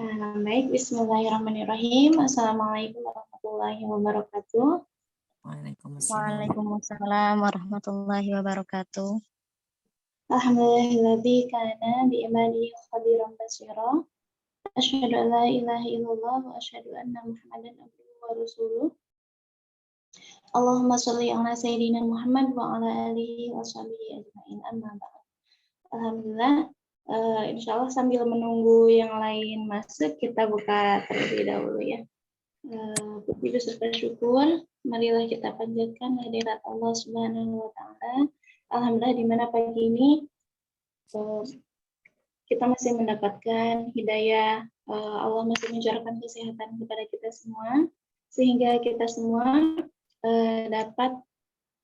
Baik, bismillahirrahmanirrahim. Assalamualaikum warahmatullahi wabarakatuh. Waalaikumsalam. Waalaikumsalam warahmatullahi wabarakatuh. Alhamdulillahilladzi kana bi'ibadihi khabiran basira. Asyhadu an la ilaha illallah wa asyhadu anna Muhammadan abduhu wa rasuluh. Allahumma shalli ala sayyidina Muhammad wa ala alihi wa sahbihi ajmain. Amma ba'd. Alhamdulillah, insyaallah sambil menunggu yang lain masuk, kita buka terlebih dahulu ya. Puji beserta syukur, marilah kita panjatkan hadirat Allah Subhanahu wa Ta'ala. Alhamdulillah, di mana pagi ini kita masih mendapatkan hidayah, Allah masih mencurahkan kesehatan kepada kita semua, sehingga kita semua dapat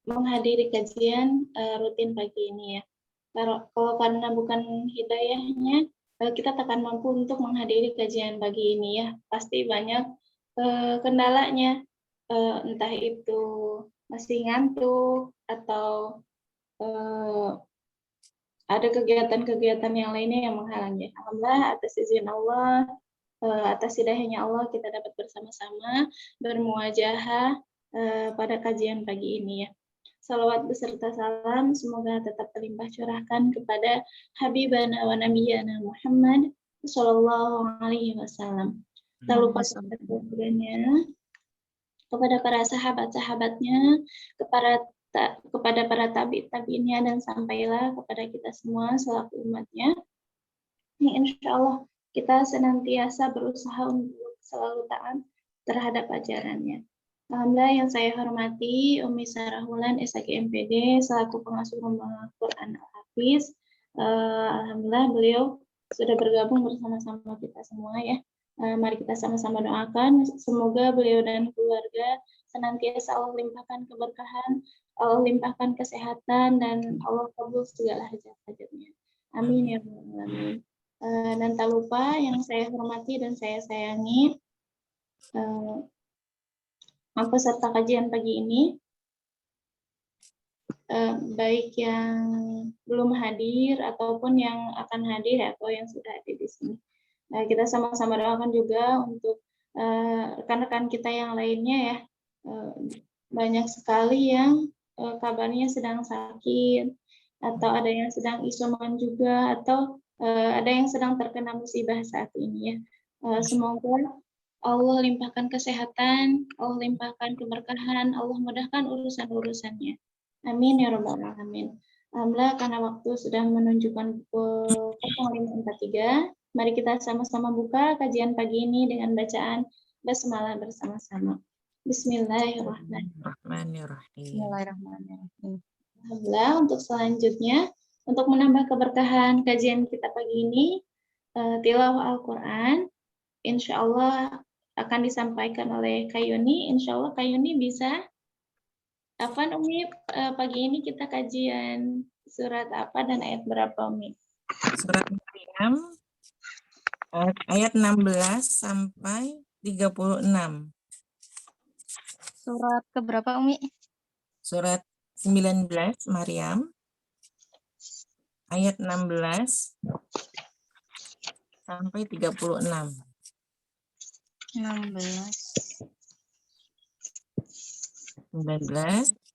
menghadiri kajian rutin pagi ini ya. Kalau karena bukan hidayahnya, kita tak akan mampu untuk menghadiri kajian pagi ini ya. Pasti banyak kendalanya, entah itu masih ngantuk atau ada kegiatan-kegiatan yang lainnya yang menghalangi. Alhamdulillah atas izin Allah, atas hidayahnya Allah kita dapat bersama-sama bermuajahah pada kajian pagi ini ya. Salawat beserta salam semoga tetap terlimpah curahkan kepada Habibana wa Nabiyana Muhammad sallallahu alaihi wasallam. Tak lupa kepada para sahabat-sahabatnya, kepada para tabi'innya dan sampailah kepada kita semua selaku umatnya. Yang insya Allah kita senantiasa berusaha untuk selalu taat terhadap ajarannya. Alhamdulillah yang saya hormati Umi Sarah Wulan SAG MPD selaku pengasuh Rumah Quran Al-Hafiz. Alhamdulillah beliau sudah bergabung bersama-sama kita semua ya. Mari kita sama-sama doakan semoga beliau dan keluarga senantiasa Allah limpahkan keberkahan, Allah limpahkan kesehatan dan Allah kabul segala hajat-hajatnya. Amin ya rabbal alamin. Dan tak lupa yang saya hormati dan saya sayangi peserta kajian pagi ini, baik yang belum hadir ataupun yang akan hadir atau yang sudah hadir di sini. Kita sama-sama doakan juga untuk rekan-rekan kita yang lainnya ya. Banyak sekali yang kabarnya sedang sakit atau ada yang sedang isoman juga atau ada yang sedang terkena musibah saat ini ya. Semoga Allah limpahkan kesehatan, Allah limpahkan keberkahan, Allah mudahkan urusan-urusannya. Amin ya rabbal alamin. Alhamdulillah karena waktu sudah menunjukkan pukul 05.43, mari kita sama-sama buka kajian pagi ini dengan bacaan basmalah bersama-sama. Bismillahirrahmanirrahim. Alhamdulillah untuk selanjutnya, untuk menambah keberkahan kajian kita pagi ini, tilawah Al-Quran, insya Allah akan disampaikan oleh Kayuni. Insya Allah Kayuni bisa apa Umi, pagi ini kita kajian surat apa dan ayat berapa Umi? Surat Maryam ayat 16 sampai 36. Surat keberapa Umi? Surat 19 Maryam ayat 16 sampai 36. 19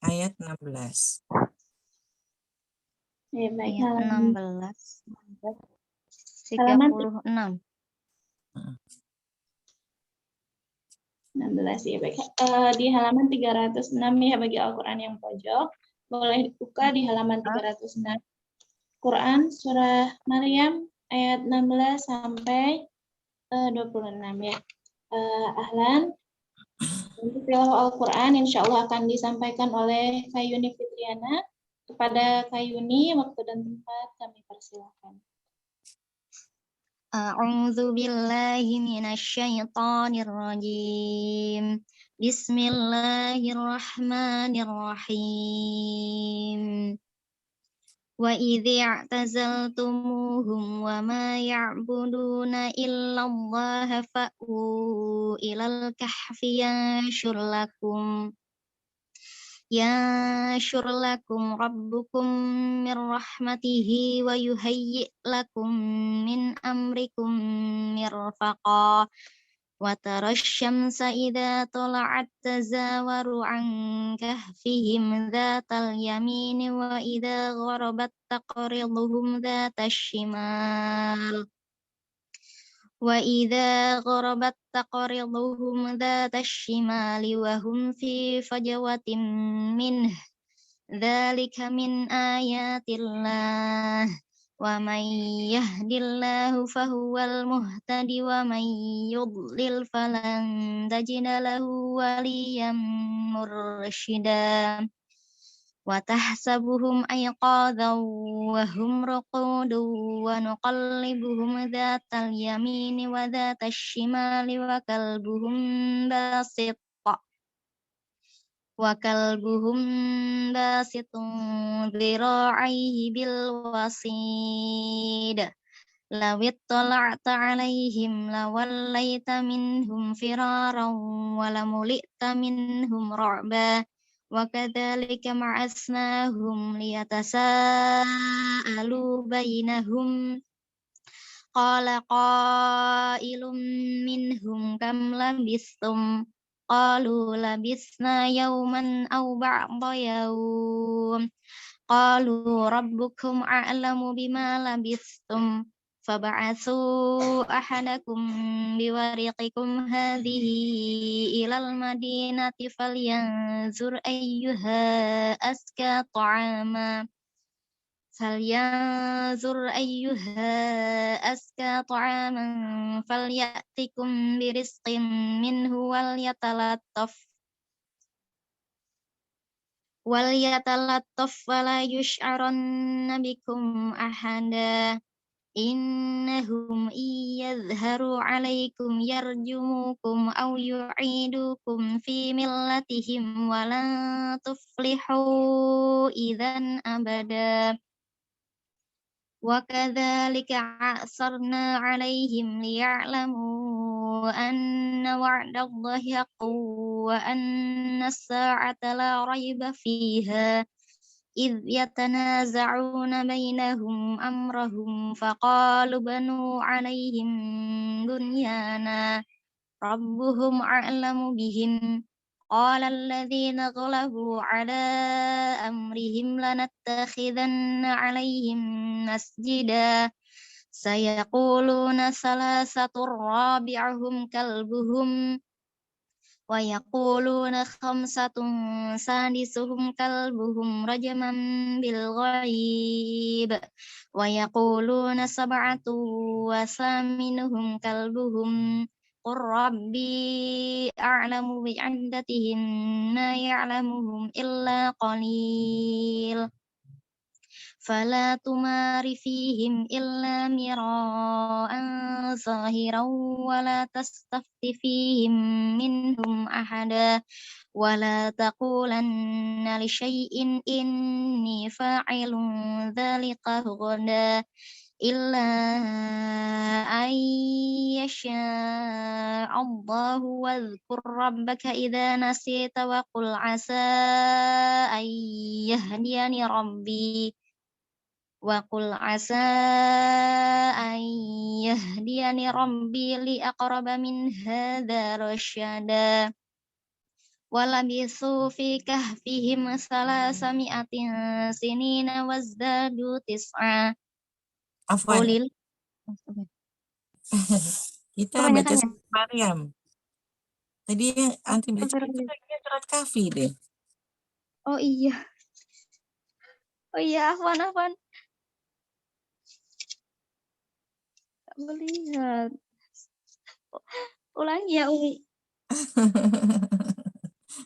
ayat 16. Ya, baik, ayat 16 halaman 36. 16 ya baik. Di halaman 306 ya bagi Al-Quran yang pojok. Boleh dibuka di halaman 306. Quran surah Maryam ayat 16 sampai 26 ya. Ahlan. Untuk tilawah Al-Quran insya Allah akan disampaikan oleh Kayuni Fitriana. Kepada Kayuni, waktu dan tempat kami persilakan. A'udzu billahi minasyaitonir rajim. Bismillahirrahmanirrahim. Wa idzi i'tazaltumuhum wa ma ya'buduna illallaha fa'u ilal kahfi yanshur lakum ينشر لكم ربكم من رحمته ويهيئ لكم من أمركم مرفقا وترى الشمس إذا طلعت تزاور عن كهفهم ذات اليمين وإذا غربت تقرضهم ذات الشمال وهم في فجوة منه ذلك من آيات الله ومن يهد الله فهو المهتد ومن يضلل فلن تجد له وليا مرشدا وتحسبهم أيقاظا وهم رقود ونقلبهم ذات اليمين وذات الشمال وكلبهم باسط ذراعيه بالوصيد لو اطلعت عليهم لوليت منهم فرارا ولملئت منهم رعبا وكذلك بعثناهم ليتساءلوا بينهم قال قائل منهم كم لبثتم قالوا لبثنا يوما أو بعض يوم قالوا ربكم أعلم بما لبثتم فبعثوا أحدكم بورقكم هذه إلى المدينة فلينظر أيها أزكى طعاما فليأتكم برزق منه وليتلطف ولا يشعرن بكم أحدا إنهم إن يظهروا عليكم يرجموكم أو يعيدوكم في ملتهم ولن تفلحوا إذا أبدا وكذلك عثرنا عليهم ليعلموا أن وعد الله حق وأن الساعة لا ريب فيها إذ يتنازعون بينهم أمرهم فقالوا بنوا عليهم بنيانا ربهم أعلم بهم قال الذين غلبوا على أمرهم لنتخذن عليهم مسجدا سيقولون ثلاثة رابعهم كلبهم ويقولون خمسة سادسهم كلبهم رجما بالغيب ويقولون سبعة وثامنهم كلبهم قل ربي أعلم بعدتهم ما يعلمهم إلا قليل فلا تمار فيهم إلا مراء ظاهرا ولا تستفت فيهم منهم أحدا ولا تقولن لشيء إني فاعل ذلك غدا إلا أن يشاء الله واذكر ربك إذا نسيت وقل عسى أن يهديني ربي لأقرب من هذا رشدا ولبثوا في كهفهم 300 سنين وازدادوا 9 Afwan, kita baca kebanyakan ya? surat Maryam. Tadi yang anti baca itu kayaknya surat Kahfi deh. Oh iya, Afwan. Gak melihat. Ulangi ya, Umi.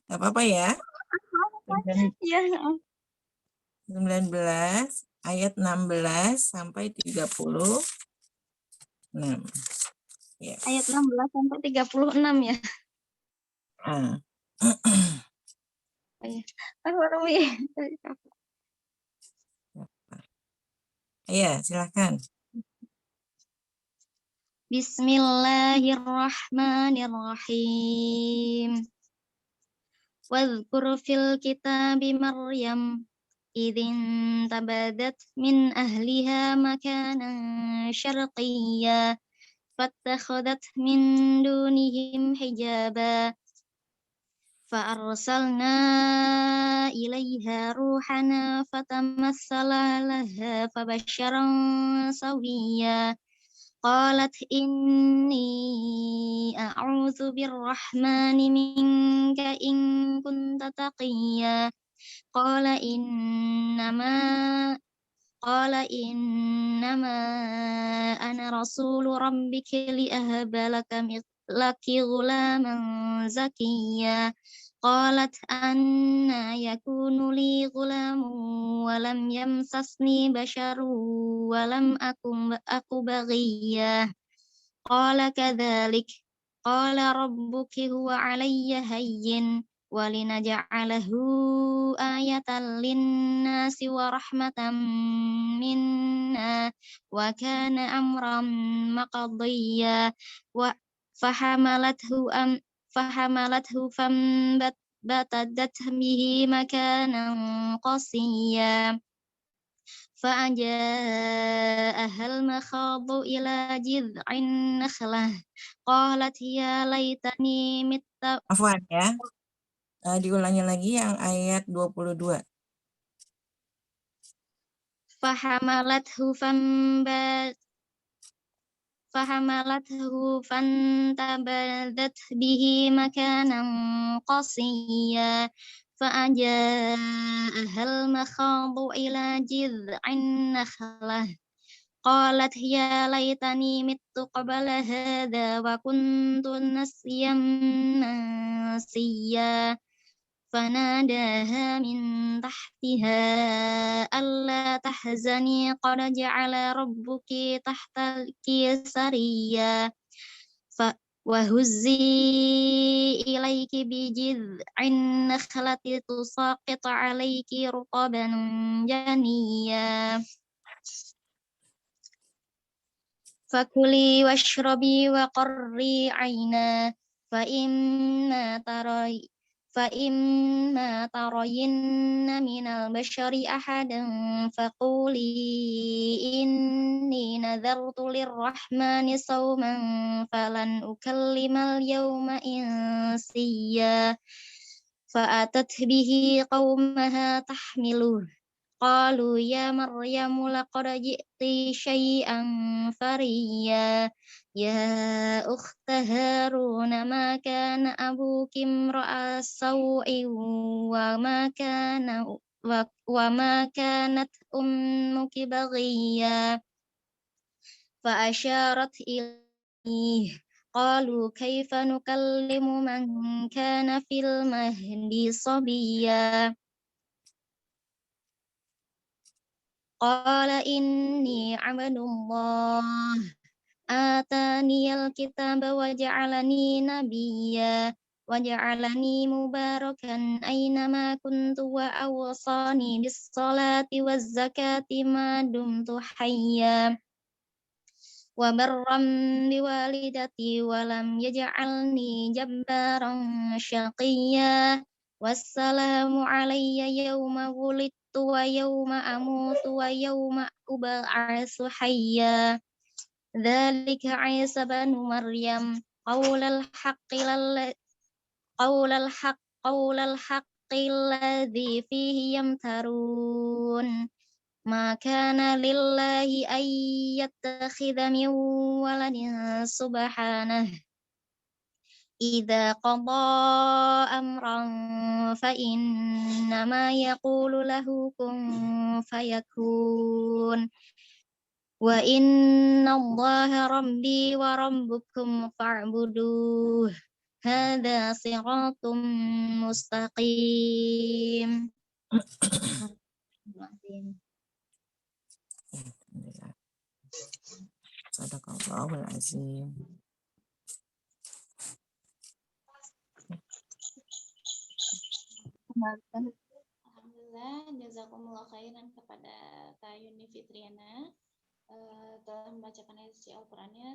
Gak apa-apa ya. Iya. 19 ayat 16 sampai 36. Ya. Ayat 16 sampai 36 ya. Ah. Oh iya. Afwan, Umi. Ya, silakan. Bismillahirrahmanirrahim. واذكر في الكتاب مريم إذ انتبذت من أهلها مكانا شرقيا فاتخذت من دونهم حجابا فأرسلنا إليها روحنا فتمثل لها فبشرا سويا قالت إني أعوذ بالرحمن منك إن كنت تقيا قال إنما أنا رسول ربك لأهب لك غلاما زكيا قالت أنى يكون لي غلام ولم يمسسني بشر ولم أك بغيا قال كذلك قال ربك هو علي هين ولنجعله آية للناس ورحمة منا وكان أمرا مقضيا فحملته فانبتت به مكانا قصيا فأجاءها المخاض إلى جذع النخلة قالت يا ليتني مت Afwan ya. Diulangi lagi yang ayat 22. فحملته فانتبذت به مكانا قصيا فأجاءها المخاض إلى جذع النخلة قالت يا ليتني مت قبل هذا وكنت نسيا منسيا فناداها من تحتها ألا تحزني قد جعل ربك تحتك سريا وهزي إليك بجذع النخلة تساقط عليك رطبا جنيا فكلي واشربي وقري عينا فإما ترين من البشر أحدا فقولي إني نذرت للرحمن صوما فلن أكلم اليوم إنسيا فأتت به قومها تحمله قالوا يا مريم لقد جئت شيئا فريا يا أخت هارون ما كان أبوك امرأ سوء وما كانت أمك بغيا فأشارت إليه قالوا كيف نكلم من كان في المهد صبيا قال إني عبد الله آتاني الكتاب وجعلني نبيا وجعلني مباركا أينما كنت وأوصاني بالصلاة والزكاة ما دمت حيا وبرا بوالدتي ولم يجعلني جبارا شقيا والسلام علي يوم ولدت ويوم أموت ويوم أبعث حيا ذلك عيسى بن مريم قول الحق الذي فيه يمترون ما كان لله أن يتخذ من ولد سبحانه إذا قضى أمرا فإنما يقول له كن فيكون وإن الله ربي وربكم فاعبدوه هذا صراط مستقيم. Sadaqallahul azim. Alhamdulillah, jazakumullah khairan kepada Kak Yuni Fitriana telah membacakan ayat ayat suci Al-Qur'annya.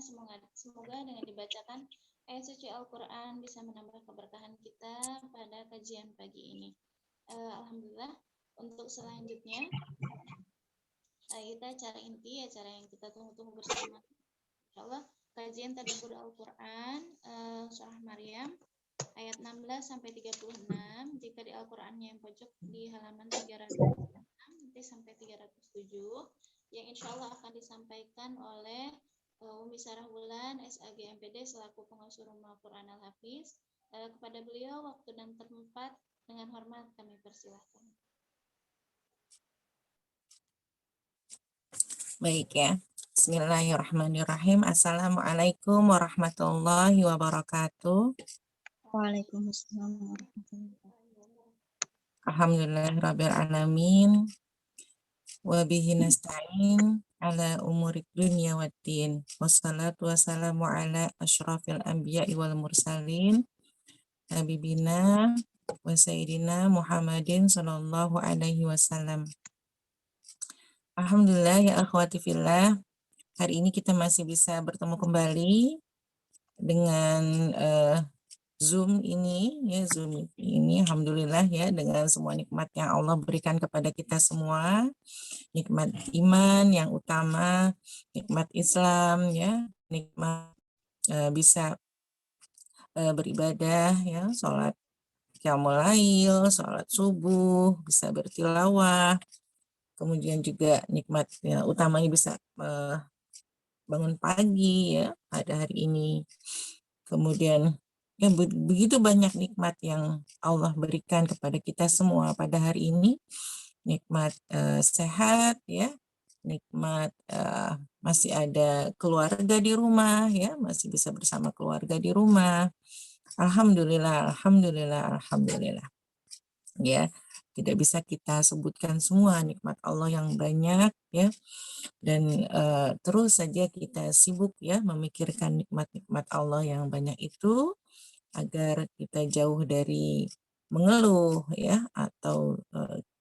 Semoga dengan dibacakan ayat suci Al-Qur'an bisa menambah keberkahan kita pada kajian pagi ini. Alhamdulillah. Untuk selanjutnya kita cara inti, acara yang kita tunggu-tunggu bersama. Insyaallah kajian tadabbur Al-Qur'an surah Maryam ayat 16 sampai 36. Jika di Al-Qur'annya yang pojok di halaman 306 nanti sampai 307 yang insyaallah akan disampaikan oleh Umi Sarah Wulan SAG MPD selaku pengasuh Rumah Quran Al-Hafiz. Kepada beliau waktu dan tempat dengan hormat kami persilahkan. Baik ya. Bismillahirrahmanirrahim. Assalamualaikum warahmatullahi wabarakatuh. Waalaikumsalam warahmatullahi wabarakatuh. Alhamdulillahirabbil alamin. Wa bihi nasta'in ala umurid dunya waddin. Wassalatu wassalamu ala asyrafil anbiya'i wal mursalin. Habibina wa sayyidina Muhammadin sallallahu alaihi wasallam. Alhamdulillah ya akhwati fillah. Hari ini kita masih bisa bertemu kembali dengan Zoom ini alhamdulillah ya, dengan semua nikmat yang Allah berikan kepada kita semua, nikmat iman yang utama, nikmat Islam ya, nikmat bisa beribadah ya, sholat qiyamul lail, sholat subuh, bisa bertilawah, kemudian juga nikmat utamanya bisa bangun pagi ya pada hari ini. Kemudian ya begitu banyak nikmat yang Allah berikan kepada kita semua pada hari ini. Nikmat sehat ya, nikmat masih ada keluarga di rumah ya, masih bisa bersama keluarga di rumah. Alhamdulillah, alhamdulillah, alhamdulillah. Ya, tidak bisa kita sebutkan semua nikmat Allah yang banyak ya, dan terus saja kita sibuk ya memikirkan nikmat-nikmat Allah yang banyak itu agar kita jauh dari mengeluh ya, atau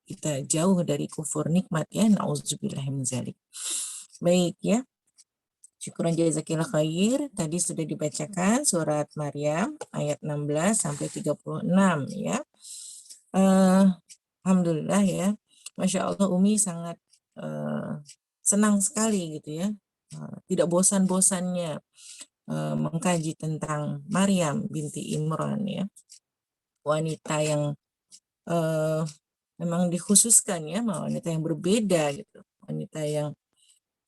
kita jauh dari kufur nikmat ya, nauzubillah min dzalik. Baik ya, syukuran jazakillah khair. Tadi sudah dibacakan surat Maryam ayat 16 sampai 36 ya. Alhamdulillah ya, Masya Allah Umi sangat senang sekali gitu ya, tidak bosan-bosannya mengkaji tentang Maryam binti Imran ya, wanita yang memang dikhususkan ya, wanita yang berbeda gitu, wanita yang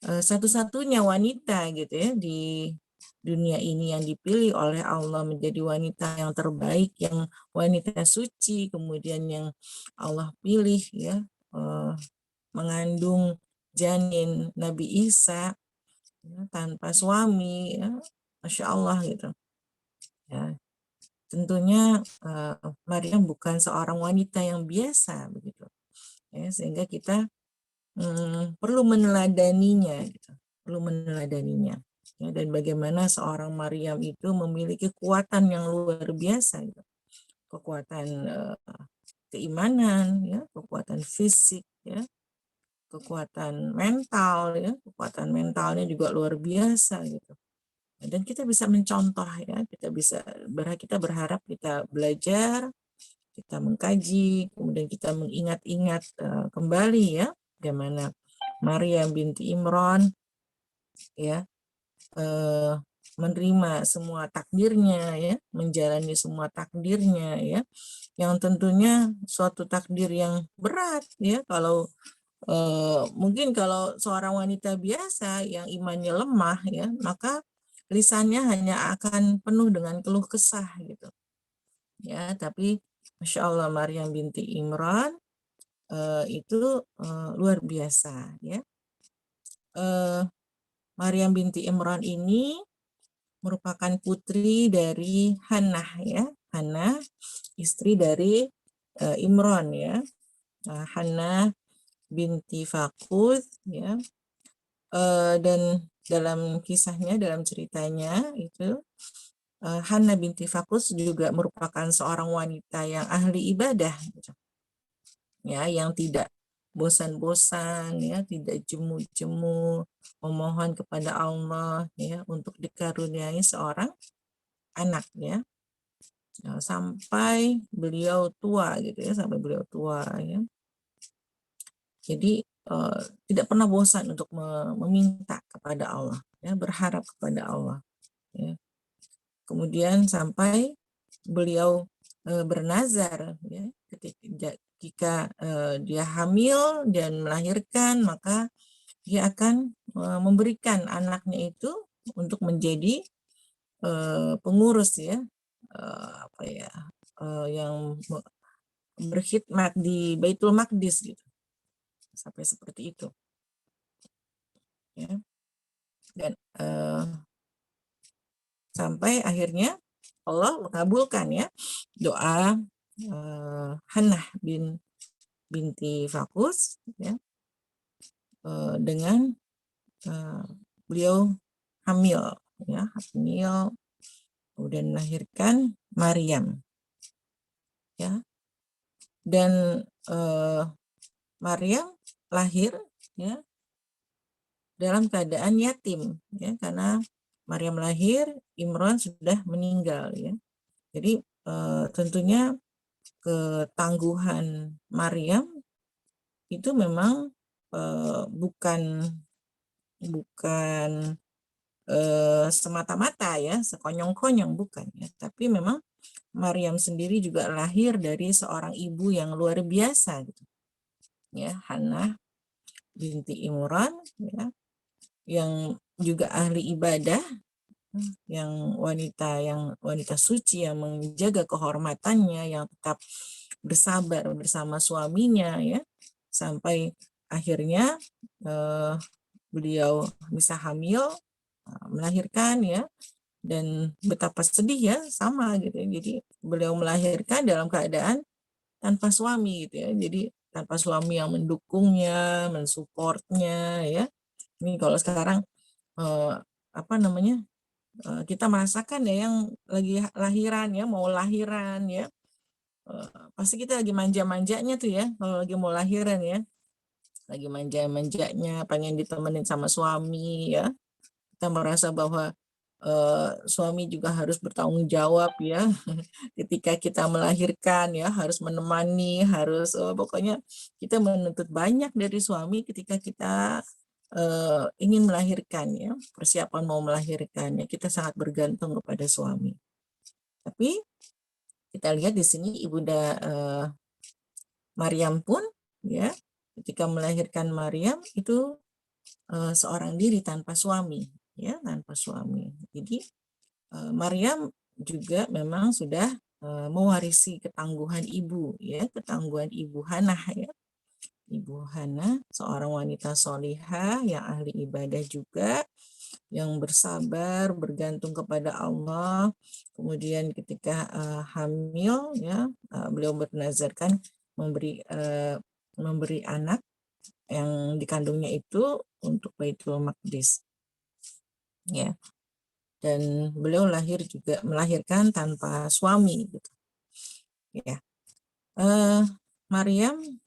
satu-satunya wanita gitu ya di dunia ini yang dipilih oleh Allah menjadi wanita yang terbaik, yang wanita suci, kemudian yang Allah pilih ya mengandung janin Nabi Isa ya, tanpa suami ya, Masya Allah gitu ya. Tentunya Maryam bukan seorang wanita yang biasa begitu ya, sehingga kita perlu meneladaninya gitu, perlu meneladaninya ya, dan bagaimana seorang Maryam itu memiliki kekuatan yang luar biasa gitu. Kekuatan keimanan ya, kekuatan fisik ya, kekuatan mental ya, kekuatan mentalnya juga luar biasa gitu. Dan kita bisa mencontoh ya, kita berharap kita belajar, kita mengkaji, kemudian kita mengingat-ingat kembali ya bagaimana Maryam binti Imran ya menerima semua takdirnya ya, menjalani semua takdirnya ya, yang tentunya suatu takdir yang berat ya. Kalau mungkin kalau seorang wanita biasa yang imannya lemah ya, maka lisannya hanya akan penuh dengan keluh kesah gitu ya. Tapi Masya Allah Maryam binti Imran itu luar biasa ya. Maryam binti Imran ini merupakan putri dari Hannah ya, Hannah istri dari Imran ya, Hannah binti Fakud ya, dan dalam kisahnya, dalam ceritanya itu Hannah binti Fakud juga merupakan seorang wanita yang ahli ibadah gitu. Ya, yang tidak bosan-bosan ya, tidak jemu-jemu memohon kepada Allah ya untuk dikaruniai seorang anak ya. Sampai beliau tua gitu ya, sampai beliau tua ya. Jadi tidak pernah bosan untuk meminta kepada Allah ya, berharap kepada Allah ya. Kemudian sampai beliau bernazar ya, ketika dia hamil dan melahirkan, maka dia akan memberikan anaknya itu untuk menjadi pengurus ya, apa ya, yang berkhidmat di Baitul Maqdis gitu, sampai seperti itu ya. Dan sampai akhirnya Allah mengabulkan ya doa Hannah binti Fakus ya, dengan beliau hamil ya, kemudian melahirkan Maryam ya. Dan Maryam lahir ya dalam keadaan yatim ya, karena Maryam lahir, Imran sudah meninggal ya. Jadi tentunya ketangguhan Maryam itu memang bukan semata-mata ya, sekonyong-konyong, bukan ya, tapi memang Maryam sendiri juga lahir dari seorang ibu yang luar biasa gitu ya, Hannah binti Imran ya, yang juga ahli ibadah, yang wanita suci yang menjaga kehormatannya, yang tetap bersabar bersama suaminya ya, sampai akhirnya beliau bisa hamil, melahirkan ya. Dan betapa sedih ya, sama gitu ya. Jadi beliau melahirkan dalam keadaan tanpa suami gitu ya. Jadi tanpa suami yang mendukungnya, mensupportnya ya. Ini kalau sekarang apa namanya, kita merasakan ya, yang lagi lahiran ya, mau lahiran ya, pasti kita lagi manja-manjanya tuh ya, kalau lagi mau lahiran ya, lagi manja-manjanya, pengen ditemenin sama suami ya. Kita merasa bahwa suami juga harus bertanggung jawab ya ketika kita melahirkan ya, harus menemani, harus pokoknya kita menuntut banyak dari suami ketika kita ingin melahirkan ya, persiapan mau melahirkan ya, kita sangat bergantung kepada suami. Tapi kita lihat di sini Ibunda Maryam pun ya, ketika melahirkan Maryam itu seorang diri tanpa suami ya, tanpa suami. Jadi Maryam juga memang sudah mewarisi ketangguhan ibu ya, ketangguhan Ibu Hannah ya. Ibu Hannah seorang wanita solihah yang ahli ibadah juga, yang bersabar, bergantung kepada Allah. Kemudian ketika hamil ya, beliau bernazarkan memberi anak yang dikandungnya itu untuk Baitul Maqdis ya. Dan beliau melahirkan tanpa suami gitu ya. Maryam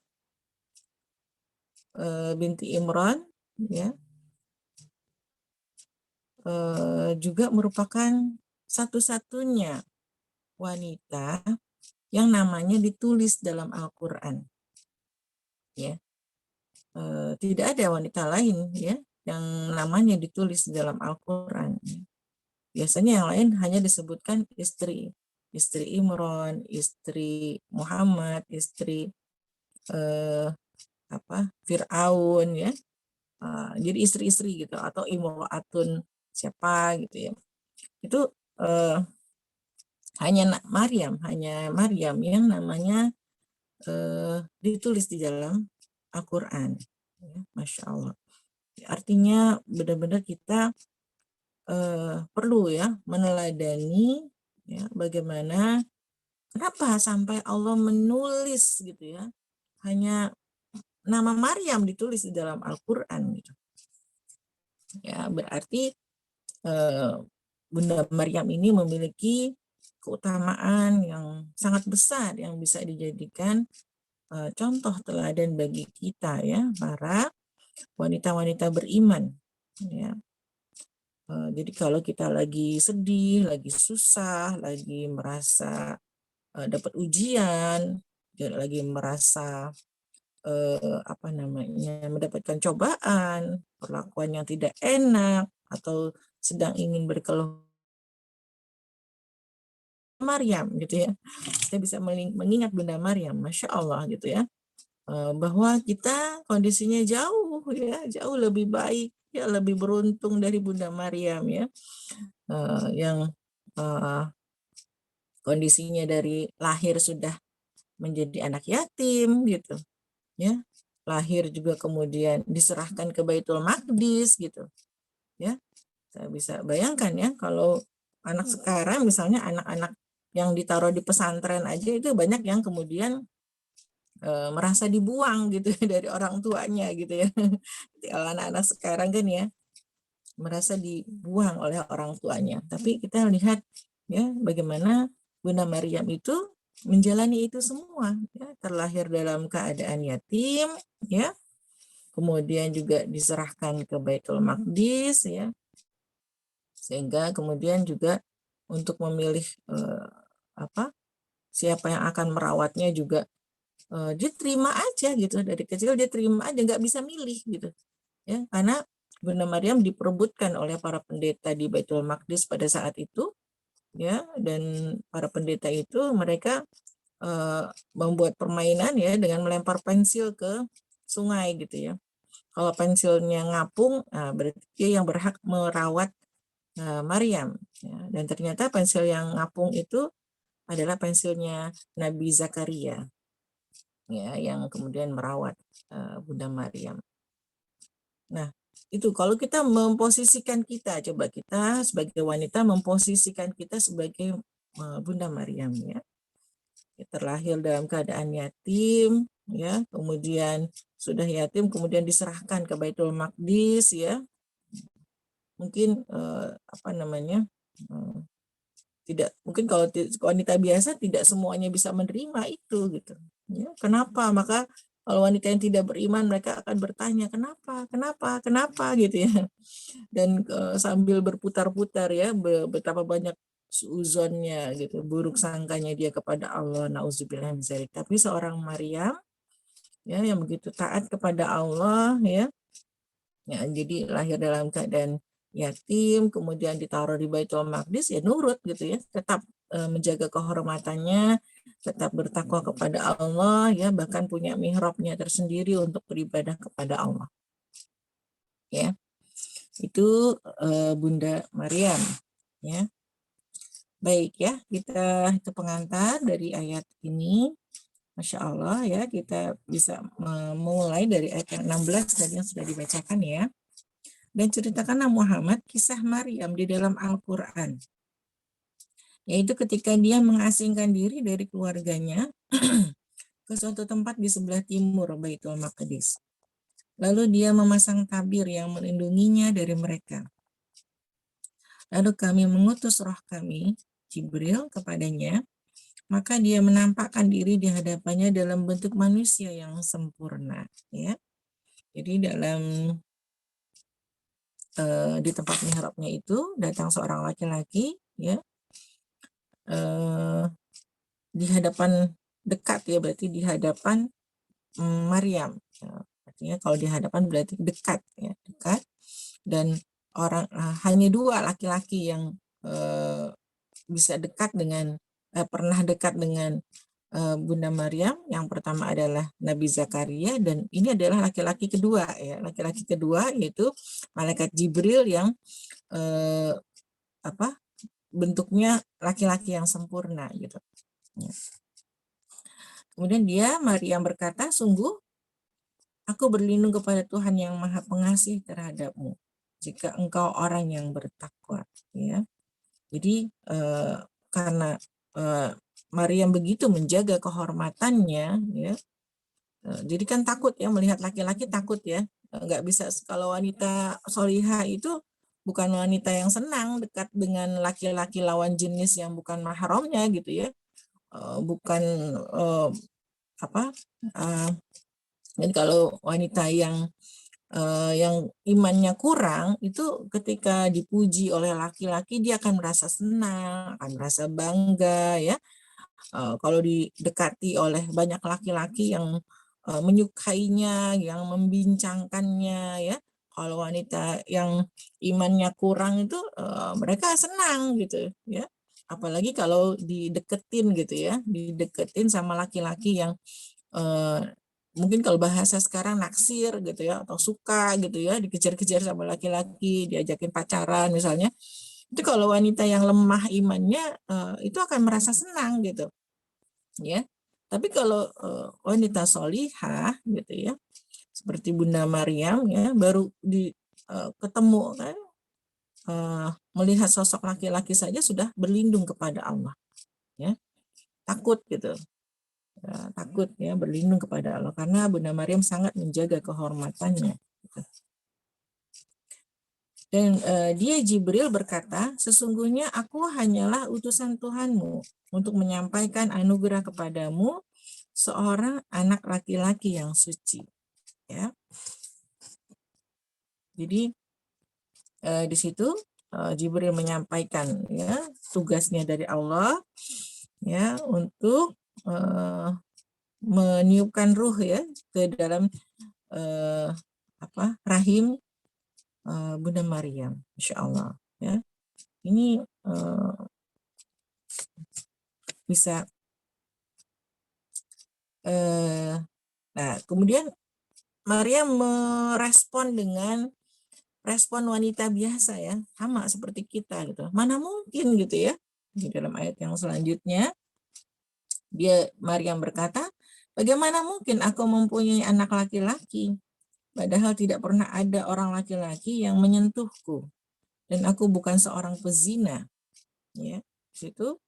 binti Imran ya, juga merupakan satu-satunya wanita yang namanya ditulis dalam Al-Quran ya. Tidak ada wanita lain ya yang namanya ditulis dalam Al-Quran. Biasanya yang lain hanya disebutkan istri Imran, istri Muhammad, istri Fir'aun ya. Jadi istri-istri gitu, atau imro'atun siapa gitu ya. Itu hanya Maryam yang namanya ditulis di dalam Al-Quran ya, Masya Allah. Artinya benar-benar kita perlu ya meneladani ya, bagaimana, kenapa sampai Allah menulis gitu ya, hanya nama Maryam ditulis di dalam Al-Quran gitu ya. Berarti Bunda Maryam ini memiliki keutamaan yang sangat besar yang bisa dijadikan contoh teladan bagi kita ya, para wanita-wanita beriman ya. Jadi kalau kita lagi sedih, lagi susah, lagi merasa dapat ujian, lagi merasa mendapatkan cobaan, perlakuan yang tidak enak, atau sedang ingin berkeluh, Maryam gitu ya. Kita bisa mengingat Bunda Maryam, Masya Allah gitu ya, bahwa kita kondisinya jauh ya, jauh lebih baik ya, lebih beruntung dari Bunda Maryam ya, yang kondisinya dari lahir sudah menjadi anak yatim gitu ya, lahir juga kemudian diserahkan ke Baitul Maqdis gitu ya. Saya bisa bayangkan ya, kalau anak sekarang misalnya anak-anak yang ditaruh di pesantren aja itu banyak yang kemudian merasa dibuang gitu dari orang tuanya gitu ya. Kalau anak-anak sekarang kan ya merasa dibuang oleh orang tuanya. Tapi kita lihat ya bagaimana Bunda Maryam itu menjalani itu semua ya, terlahir dalam keadaan yatim ya, kemudian juga diserahkan ke Baitul Maqdis ya, sehingga kemudian juga untuk memilih siapa yang akan merawatnya juga dia terima aja gitu, dari kecil dia terima aja, nggak bisa milih gitu ya, karena Bunda Maryam diperebutkan oleh para pendeta di Baitul Maqdis pada saat itu ya, dan para pendeta itu mereka membuat permainan ya dengan melempar pensil ke sungai gitu ya. Kalau pensilnya ngapung, berarti dia yang berhak merawat Maryam ya. Dan ternyata pensil yang ngapung itu adalah pensilnya Nabi Zakaria ya, yang kemudian merawat Bunda Maryam. Nah, itu kalau kita memposisikan kita, coba kita sebagai wanita memposisikan kita sebagai Bunda Maryam ya. Terlahir dalam keadaan yatim ya, kemudian sudah yatim kemudian diserahkan ke Baitul Maqdis ya. Mungkin tidak, mungkin kalau wanita biasa tidak semuanya bisa menerima itu gitu ya. Kenapa? Maka kalau wanita yang tidak beriman mereka akan bertanya kenapa gitu ya, dan sambil berputar-putar ya, betapa banyak suuzonnya gitu, buruk sangkanya dia kepada Allah, nauzubillah min dzalik. Tapi seorang Maryam ya yang begitu taat kepada Allah ya, jadi lahir dalam keadaan yatim, kemudian ditaruh di Baitul Maqdis ya nurut gitu ya, tetap menjaga kehormatannya, tetap bertakwa kepada Allah ya, bahkan punya mihrabnya tersendiri untuk beribadah kepada Allah ya. Itu Bunda Maryam ya. Baik ya, kita itu pengantar dari ayat ini. Masya Allah ya, kita bisa memulai dari ayat yang 16 tadi yang sudah dibacakan ya. Dan ceritakanlah Muhammad kisah Maryam di dalam Al-Quran, yaitu ketika dia mengasingkan diri dari keluarganya ke suatu tempat di sebelah timur Baitul Maqdis. Lalu dia memasang tabir yang melindunginya dari mereka. Lalu kami mengutus roh kami, Jibril, kepadanya, maka dia menampakkan diri di hadapannya dalam bentuk manusia yang sempurna. Ya. Jadi di tempat mihrabnya itu datang seorang laki-laki, ya, di hadapan dekat ya, berarti di hadapan Maryam. Artinya kalau di hadapan berarti dekat, ya, dekat. Dan hanya dua laki-laki yang bisa dekat dengan pernah dekat dengan Bunda Maryam. Yang pertama adalah Nabi Zakaria, dan ini adalah laki-laki kedua ya, laki-laki kedua yaitu malaikat Jibril yang bentuknya laki-laki yang sempurna gitu. Kemudian Maryam berkata, sungguh aku berlindung kepada Tuhan yang Maha Pengasih terhadapmu jika engkau orang yang bertakwa ya. Jadi karena Maryam begitu menjaga kehormatannya ya, jadi kan takut ya, melihat laki-laki takut ya, nggak bisa. Kalau wanita solihah itu bukan wanita yang senang dekat dengan laki-laki lawan jenis yang bukan mahramnya gitu ya, bukan dan kalau wanita yang imannya kurang itu ketika dipuji oleh laki-laki dia akan merasa senang, akan merasa bangga ya. Kalau didekati oleh banyak laki-laki yang menyukainya, yang membincangkannya ya. Kalau wanita yang imannya kurang itu mereka senang gitu ya. Apalagi kalau dideketin gitu ya, dideketin sama laki-laki yang mungkin kalau bahasa sekarang naksir gitu ya, atau suka gitu ya, dikejar-kejar sama laki-laki, diajakin pacaran misalnya. Itu kalau wanita yang lemah imannya itu akan merasa senang gitu ya. Tapi kalau wanita solihah gitu ya, seperti Bunda Maryam ya, baru ketemu kan, melihat sosok laki-laki saja sudah berlindung kepada Allah ya, takut gitu. Takut ya, berlindung kepada Allah karena Bunda Maryam sangat menjaga kehormatannya. Dan dia Jibril berkata, sesungguhnya aku hanyalah utusan Tuhanmu untuk menyampaikan anugerah kepadamu seorang anak laki-laki yang suci. Ya. Jadi di situ Jibril menyampaikan ya tugasnya dari Allah ya untuk meniupkan ruh ya ke dalam rahim Bunda Maryam, Insya Allah ya. Ini bisa nah kemudian Maryam merespon dengan respon wanita biasa ya, sama seperti kita gitu. Mana mungkin gitu ya. Di dalam ayat yang selanjutnya Maryam berkata, bagaimana mungkin aku mempunyai anak laki-laki padahal tidak pernah ada orang laki-laki yang menyentuhku dan aku bukan seorang pezina. Ya, situ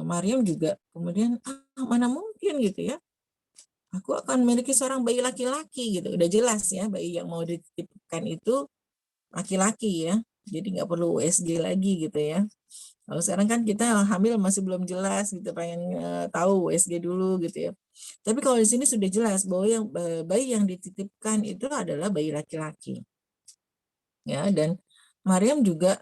Maryam juga kemudian mana mungkin gitu ya. Aku akan memiliki seorang bayi laki-laki gitu. Udah jelas ya, bayi yang mau dititipkan itu laki-laki ya. Jadi nggak perlu USG lagi gitu ya. Kalau sekarang kan kita hamil masih belum jelas gitu, pengen tahu USG dulu gitu ya. Tapi kalau di sini sudah jelas bahwa bayi yang dititipkan itu adalah bayi laki-laki. Ya, dan Maryam juga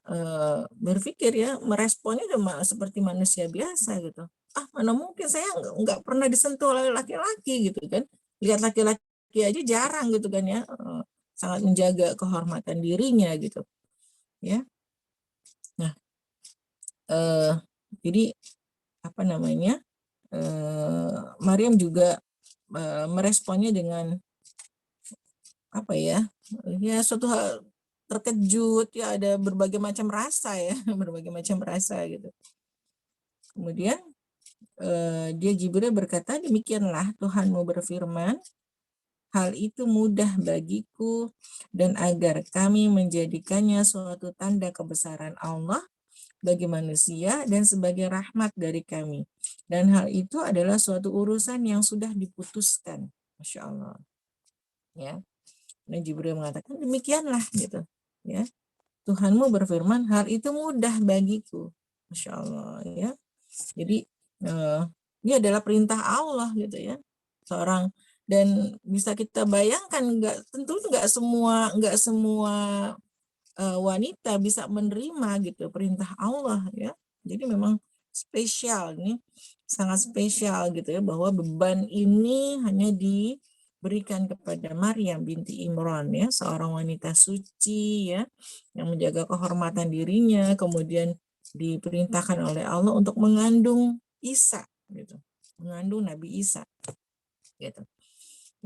berpikir ya, meresponnya seperti manusia biasa gitu. Mana mungkin, saya nggak pernah disentuh oleh laki-laki gitu kan. Lihat laki-laki aja jarang gitu kan ya. Sangat menjaga kehormatan dirinya gitu. Ya. Nah, jadi apa namanya? Maryam juga meresponnya dengan apa ya? Ya suatu hal terkejut ya, ada berbagai macam rasa ya, berbagai macam rasa gitu. Kemudian dia Jibril berkata, demikianlah Tuhanmu berfirman, hal itu mudah bagiku dan agar kami menjadikannya suatu tanda kebesaran Allah bagi manusia dan sebagai rahmat dari kami. Dan hal itu adalah suatu urusan yang sudah diputuskan. Masya Allah. Ya. Dan Jibril mengatakan demikianlah gitu. Ya. Tuhanmu berfirman, hal itu mudah bagiku. Masya Allah ya. Jadi ini adalah perintah Allah gitu ya. Seorang, dan bisa kita bayangkan tentu nggak semua wanita bisa menerima gitu perintah Allah ya. Jadi memang spesial, ini sangat spesial gitu ya, bahwa beban ini hanya diberikan kepada Maryam binti Imran ya, seorang wanita suci ya yang menjaga kehormatan dirinya, kemudian diperintahkan oleh Allah untuk mengandung Isa gitu, mengandung Nabi Isa gitu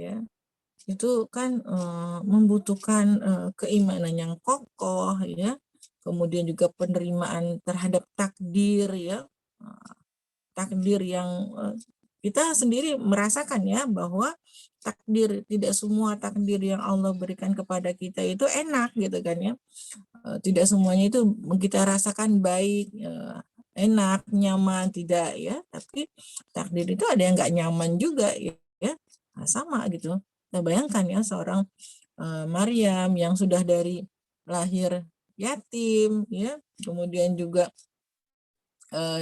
ya. Itu kan membutuhkan keimanan yang kokoh ya, kemudian juga penerimaan terhadap takdir ya, takdir yang kita sendiri merasakan ya, bahwa takdir, tidak semua takdir yang Allah berikan kepada kita itu enak gitu kan ya. Tidak semuanya itu kita rasakan baik, enak, nyaman, tidak ya. Tapi takdir itu ada yang nggak nyaman juga ya. Nah, sama gitu. Kita bayangkan ya, seorang Maryam yang sudah dari lahir yatim ya, kemudian juga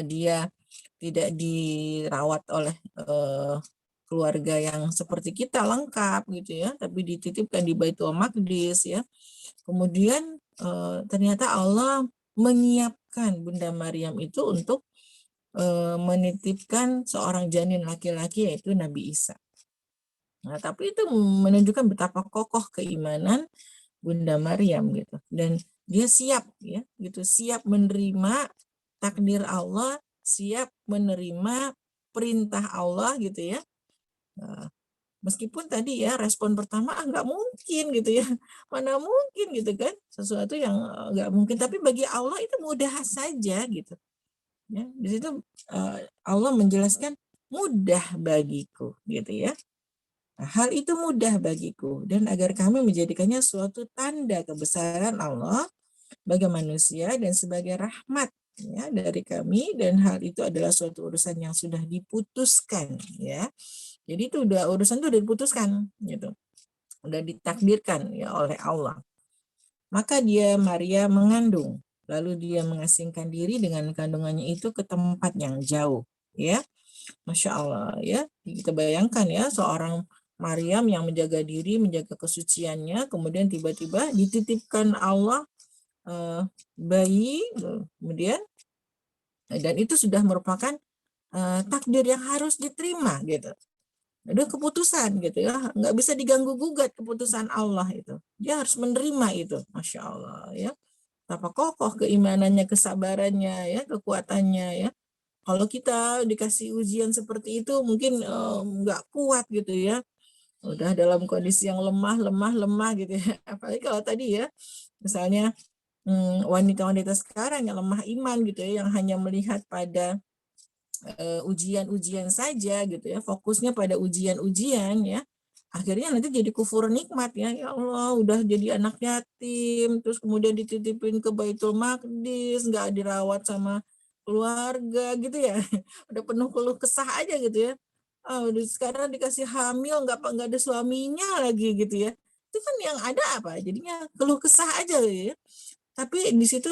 dia tidak dirawat oleh keluarga yang seperti kita lengkap gitu ya, tapi dititipkan di Baitul Maqdis ya. Kemudian ternyata Allah menyiapkan Bunda Maryam itu untuk menitipkan seorang janin laki-laki yaitu Nabi Isa. Nah, tapi itu menunjukkan betapa kokoh keimanan Bunda Maryam gitu. Dan dia siap ya, gitu, siap menerima takdir Allah, siap menerima perintah Allah gitu ya. Nah, meskipun tadi ya respon pertama nggak mungkin gitu ya, mana mungkin gitu kan, sesuatu yang nggak mungkin, tapi bagi Allah itu mudah saja gitu. Ya, di situ Allah menjelaskan mudah bagiku gitu ya. Nah, hal itu mudah bagiku dan agar kami menjadikannya suatu tanda kebesaran Allah bagi manusia dan sebagai rahmat ya dari kami, dan hal itu adalah suatu urusan yang sudah diputuskan ya. Jadi itu urusan itu udah diputuskan gitu. Udah ditakdirkan ya oleh Allah. Maka dia Maria mengandung, lalu dia mengasingkan diri dengan kandungannya itu ke tempat yang jauh ya. Masya Allah ya, kita bayangkan ya seorang Maryam yang menjaga diri, menjaga kesuciannya, kemudian tiba-tiba dititipkan Allah bayi, kemudian dan itu sudah merupakan takdir yang harus diterima gitu. Itu keputusan gitu ya, nggak bisa diganggu gugat keputusan Allah itu. Dia harus menerima itu, Masya Allah ya. Betapa kokoh keimanannya, kesabarannya ya, kekuatannya ya. Kalau kita dikasih ujian seperti itu mungkin nggak kuat gitu ya, udah dalam kondisi yang lemah gitu ya. Apalagi kalau tadi ya, misalnya wanita-wanita sekarang yang lemah iman gitu ya, yang hanya melihat pada ujian-ujian saja gitu ya, fokusnya pada ujian-ujian ya, akhirnya nanti jadi kufur nikmat ya. Ya Allah, udah jadi anak yatim, terus kemudian dititipin ke Baitul Maqdis, nggak dirawat sama keluarga gitu ya. Udah penuh keluh kesah aja gitu ya. Udah sekarang dikasih hamil, nggak ada suaminya lagi gitu ya. Itu kan yang ada apa? Jadinya keluh kesah aja gitu ya. Tapi di situ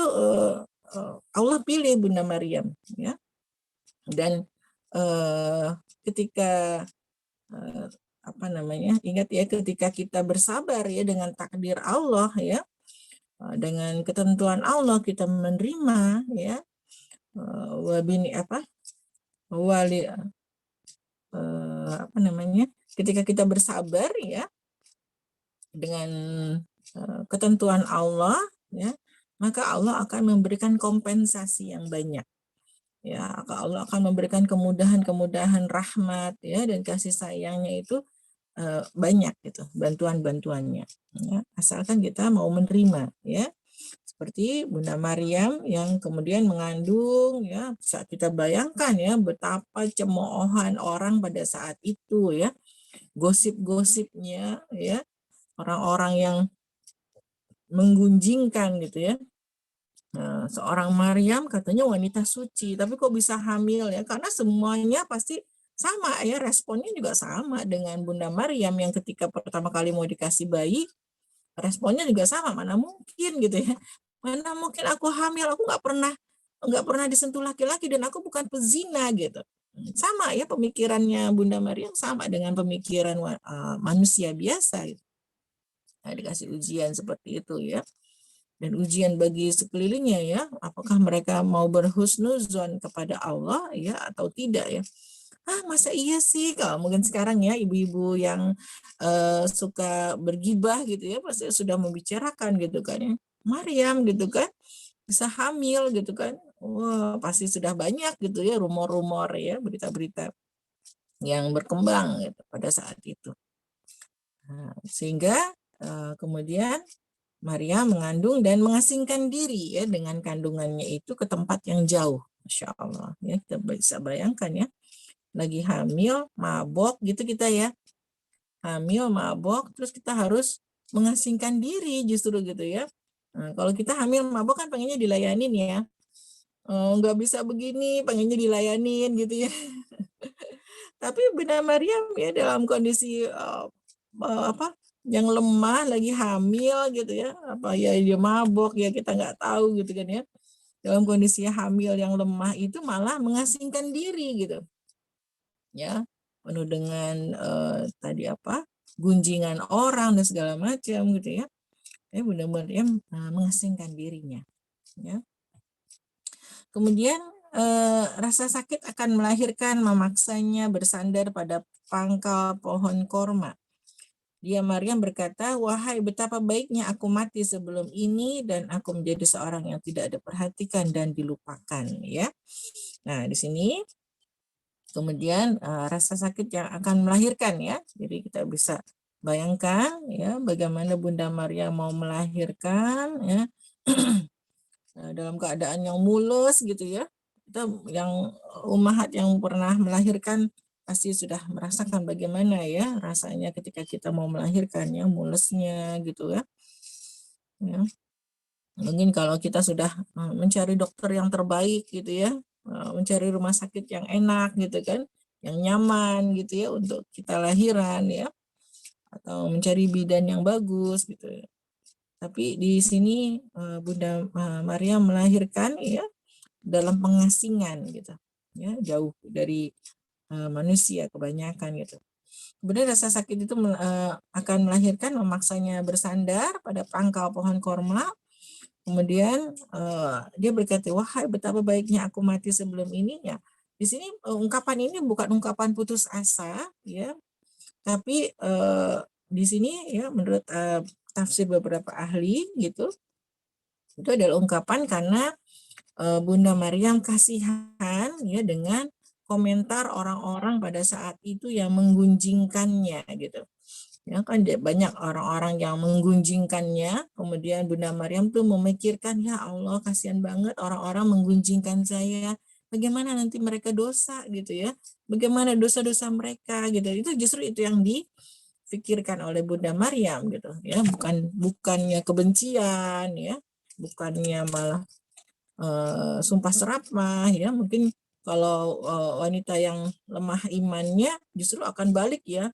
Allah pilih Bunda Maryam ya. Dan ketika ingat ya, ketika kita bersabar ya dengan takdir Allah ya, dengan ketentuan Allah kita menerima ya, ketika kita bersabar ya dengan ketentuan Allah ya, maka Allah akan memberikan kompensasi yang banyak. Ya, Allah akan memberikan kemudahan-kemudahan rahmat ya, dan kasih sayangnya itu banyak gitu, bantuan-bantuannya ya, asalkan kita mau menerima ya. Seperti Bunda Maryam yang kemudian mengandung ya, saat kita bayangkan ya betapa cemoohan orang pada saat itu ya, gosip-gosipnya ya, orang-orang yang menggunjingkan gitu ya. Nah, seorang Maryam katanya wanita suci, tapi kok bisa hamil ya? Karena semuanya pasti sama ya, responnya juga sama dengan Bunda Maryam yang ketika pertama kali mau dikasih bayi, responnya juga sama. Mana mungkin gitu ya? Mana mungkin aku hamil? Aku nggak pernah disentuh laki-laki dan aku bukan pezina gitu. Sama ya pemikirannya Bunda Maryam, sama dengan pemikiran manusia biasa gitu. Nah, dikasih ujian seperti itu ya. Dan ujian bagi sekelilingnya ya, apakah mereka mau berhusnuzon kepada Allah ya atau tidak ya. Masa iya sih, kalau mungkin sekarang ya ibu-ibu yang suka bergibah gitu ya, pasti sudah membicarakan gitu kan ya, Maryam gitu kan bisa hamil gitu kan. Wah, pasti sudah banyak gitu ya rumor-rumor ya, berita-berita yang berkembang gitu pada saat itu. Sehingga kemudian Maria mengandung dan mengasingkan diri ya dengan kandungannya itu ke tempat yang jauh. Masya Allah ya, kita bisa bayangkan ya, lagi hamil mabok gitu kita ya, hamil mabok terus kita harus mengasingkan diri justru gitu ya. Nah, kalau kita hamil mabok kan pengennya dilayanin ya, nggak bisa begini, pengennya dilayanin gitu ya. Tapi Bunda Maryam ya dalam kondisi yang lemah, lagi hamil gitu ya, apa ya dia mabok ya, kita nggak tahu gitu kan ya, dalam kondisi hamil yang lemah itu malah mengasingkan diri gitu ya, penuh dengan tadi apa, gunjingan orang dan segala macam gitu ya. Bunda Maryam mengasingkan dirinya. Ya. Kemudian rasa sakit akan melahirkan memaksanya bersandar pada pangkal pohon korma. Dia Maryam berkata, wahai betapa baiknya aku mati sebelum ini dan aku menjadi seorang yang tidak diperhatikan dan dilupakan. Ya, nah di sini kemudian rasa sakit yang akan melahirkan ya. Jadi kita bisa bayangkan ya bagaimana Bunda Maryam mau melahirkan ya dalam keadaan yang mulus gitu ya. Kita yang ummahat yang pernah melahirkan pasti sudah merasakan bagaimana ya rasanya ketika kita mau melahirkannya, mulusnya gitu ya. Ya. Mungkin kalau kita sudah mencari dokter yang terbaik gitu ya, mencari rumah sakit yang enak gitu kan, yang nyaman gitu ya untuk kita lahiran ya, atau mencari bidan yang bagus gitu ya. Tapi di sini Bunda Maria melahirkan ya dalam pengasingan gitu ya, jauh dari manusia kebanyakan gitu. Kemudian rasa sakit itu akan melahirkan memaksanya bersandar pada pangkal pohon korma. Kemudian dia berkata, wahai betapa baiknya aku mati sebelum ini ya. Di sini ungkapan ini bukan ungkapan putus asa ya, tapi di sini ya menurut tafsir beberapa ahli gitu, itu adalah ungkapan karena Bunda Maryam kasihan ya dengan komentar orang-orang pada saat itu yang menggunjingkannya gitu. Ya kan banyak orang-orang yang menggunjingkannya, kemudian Bunda Maryam tuh memikirkan, ya Allah kasihan banget orang-orang menggunjingkan saya. Bagaimana nanti mereka dosa gitu ya. Bagaimana dosa-dosa mereka gitu. Itu justru itu yang dipikirkan oleh Bunda Maryam gitu ya, bukannya kebencian ya, bukannya malah sumpah serapah ya. Mungkin kalau wanita yang lemah imannya justru akan balik ya,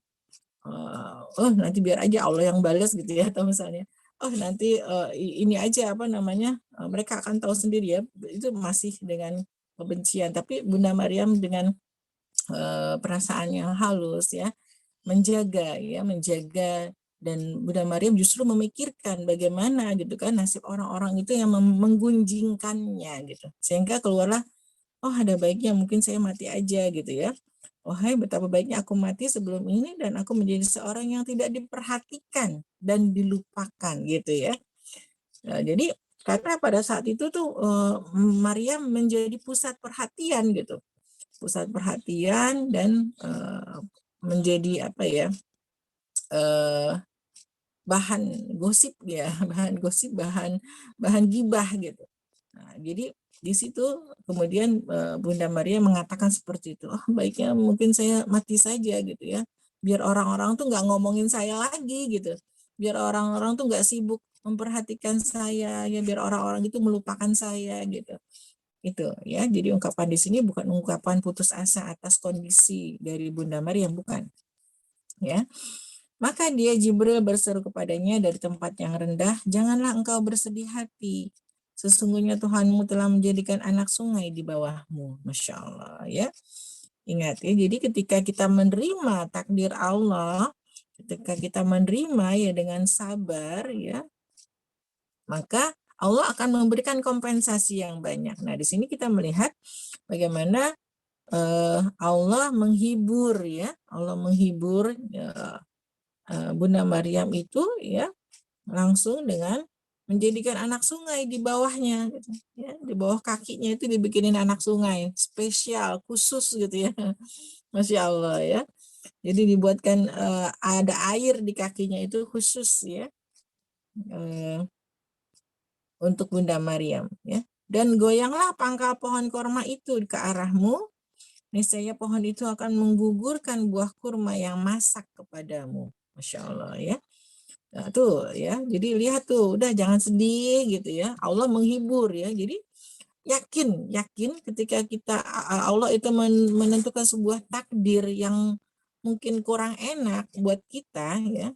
oh nanti biar aja Allah yang balas gitu ya, atau misalnya oh nanti ini aja apa namanya, mereka akan tahu sendiri ya. Itu masih dengan kebencian. Tapi Bunda Maryam dengan perasaan yang halus ya, menjaga dan Bunda Maryam justru memikirkan bagaimana gitu kan nasib orang-orang itu yang menggunjingkannya gitu, sehingga keluarlah, oh ada baiknya mungkin saya mati aja gitu ya. Wahai betapa baiknya aku mati sebelum ini dan aku menjadi seorang yang tidak diperhatikan dan dilupakan gitu ya. Nah, jadi karena pada saat itu tuh Maryam menjadi pusat perhatian gitu, pusat perhatian dan menjadi apa ya, bahan gosip ya, bahan gibah gitu. Nah, jadi di situ kemudian Bunda Maria mengatakan seperti itu, oh baiknya mungkin saya mati saja gitu ya, biar orang-orang tuh nggak ngomongin saya lagi gitu, biar orang-orang tuh nggak sibuk memperhatikan saya ya, biar orang-orang itu melupakan saya gitu. Itu ya, jadi ungkapan di sini bukan ungkapan putus asa atas kondisi dari Bunda Maria, bukan ya. Maka dia Jibril berseru kepadanya dari tempat yang rendah, janganlah engkau bersedih hati. Sesungguhnya Tuhanmu telah menjadikan anak sungai di bawahmu. Masya Allah ya. Ingat ya, jadi ketika kita menerima takdir Allah, ketika kita menerima ya dengan sabar ya, maka Allah akan memberikan kompensasi yang banyak. Nah, di sini kita melihat bagaimana Allah menghibur ya, Allah menghibur Bunda Maryam itu ya langsung dengan menjadikan anak sungai di bawahnya gitu ya, di bawah kakinya itu dibikinin anak sungai spesial khusus gitu ya. Masya Allah ya, jadi dibuatkan ada air di kakinya itu khusus ya untuk Bunda Maryam ya. Dan goyanglah pangkal pohon korma itu ke arahmu, niscaya pohon itu akan menggugurkan buah kurma yang masak kepadamu. Masya Allah ya. Nah, tuh ya, jadi lihat tuh, udah jangan sedih gitu ya. Allah menghibur ya. Jadi yakin ketika kita Allah itu menentukan sebuah takdir yang mungkin kurang enak buat kita ya.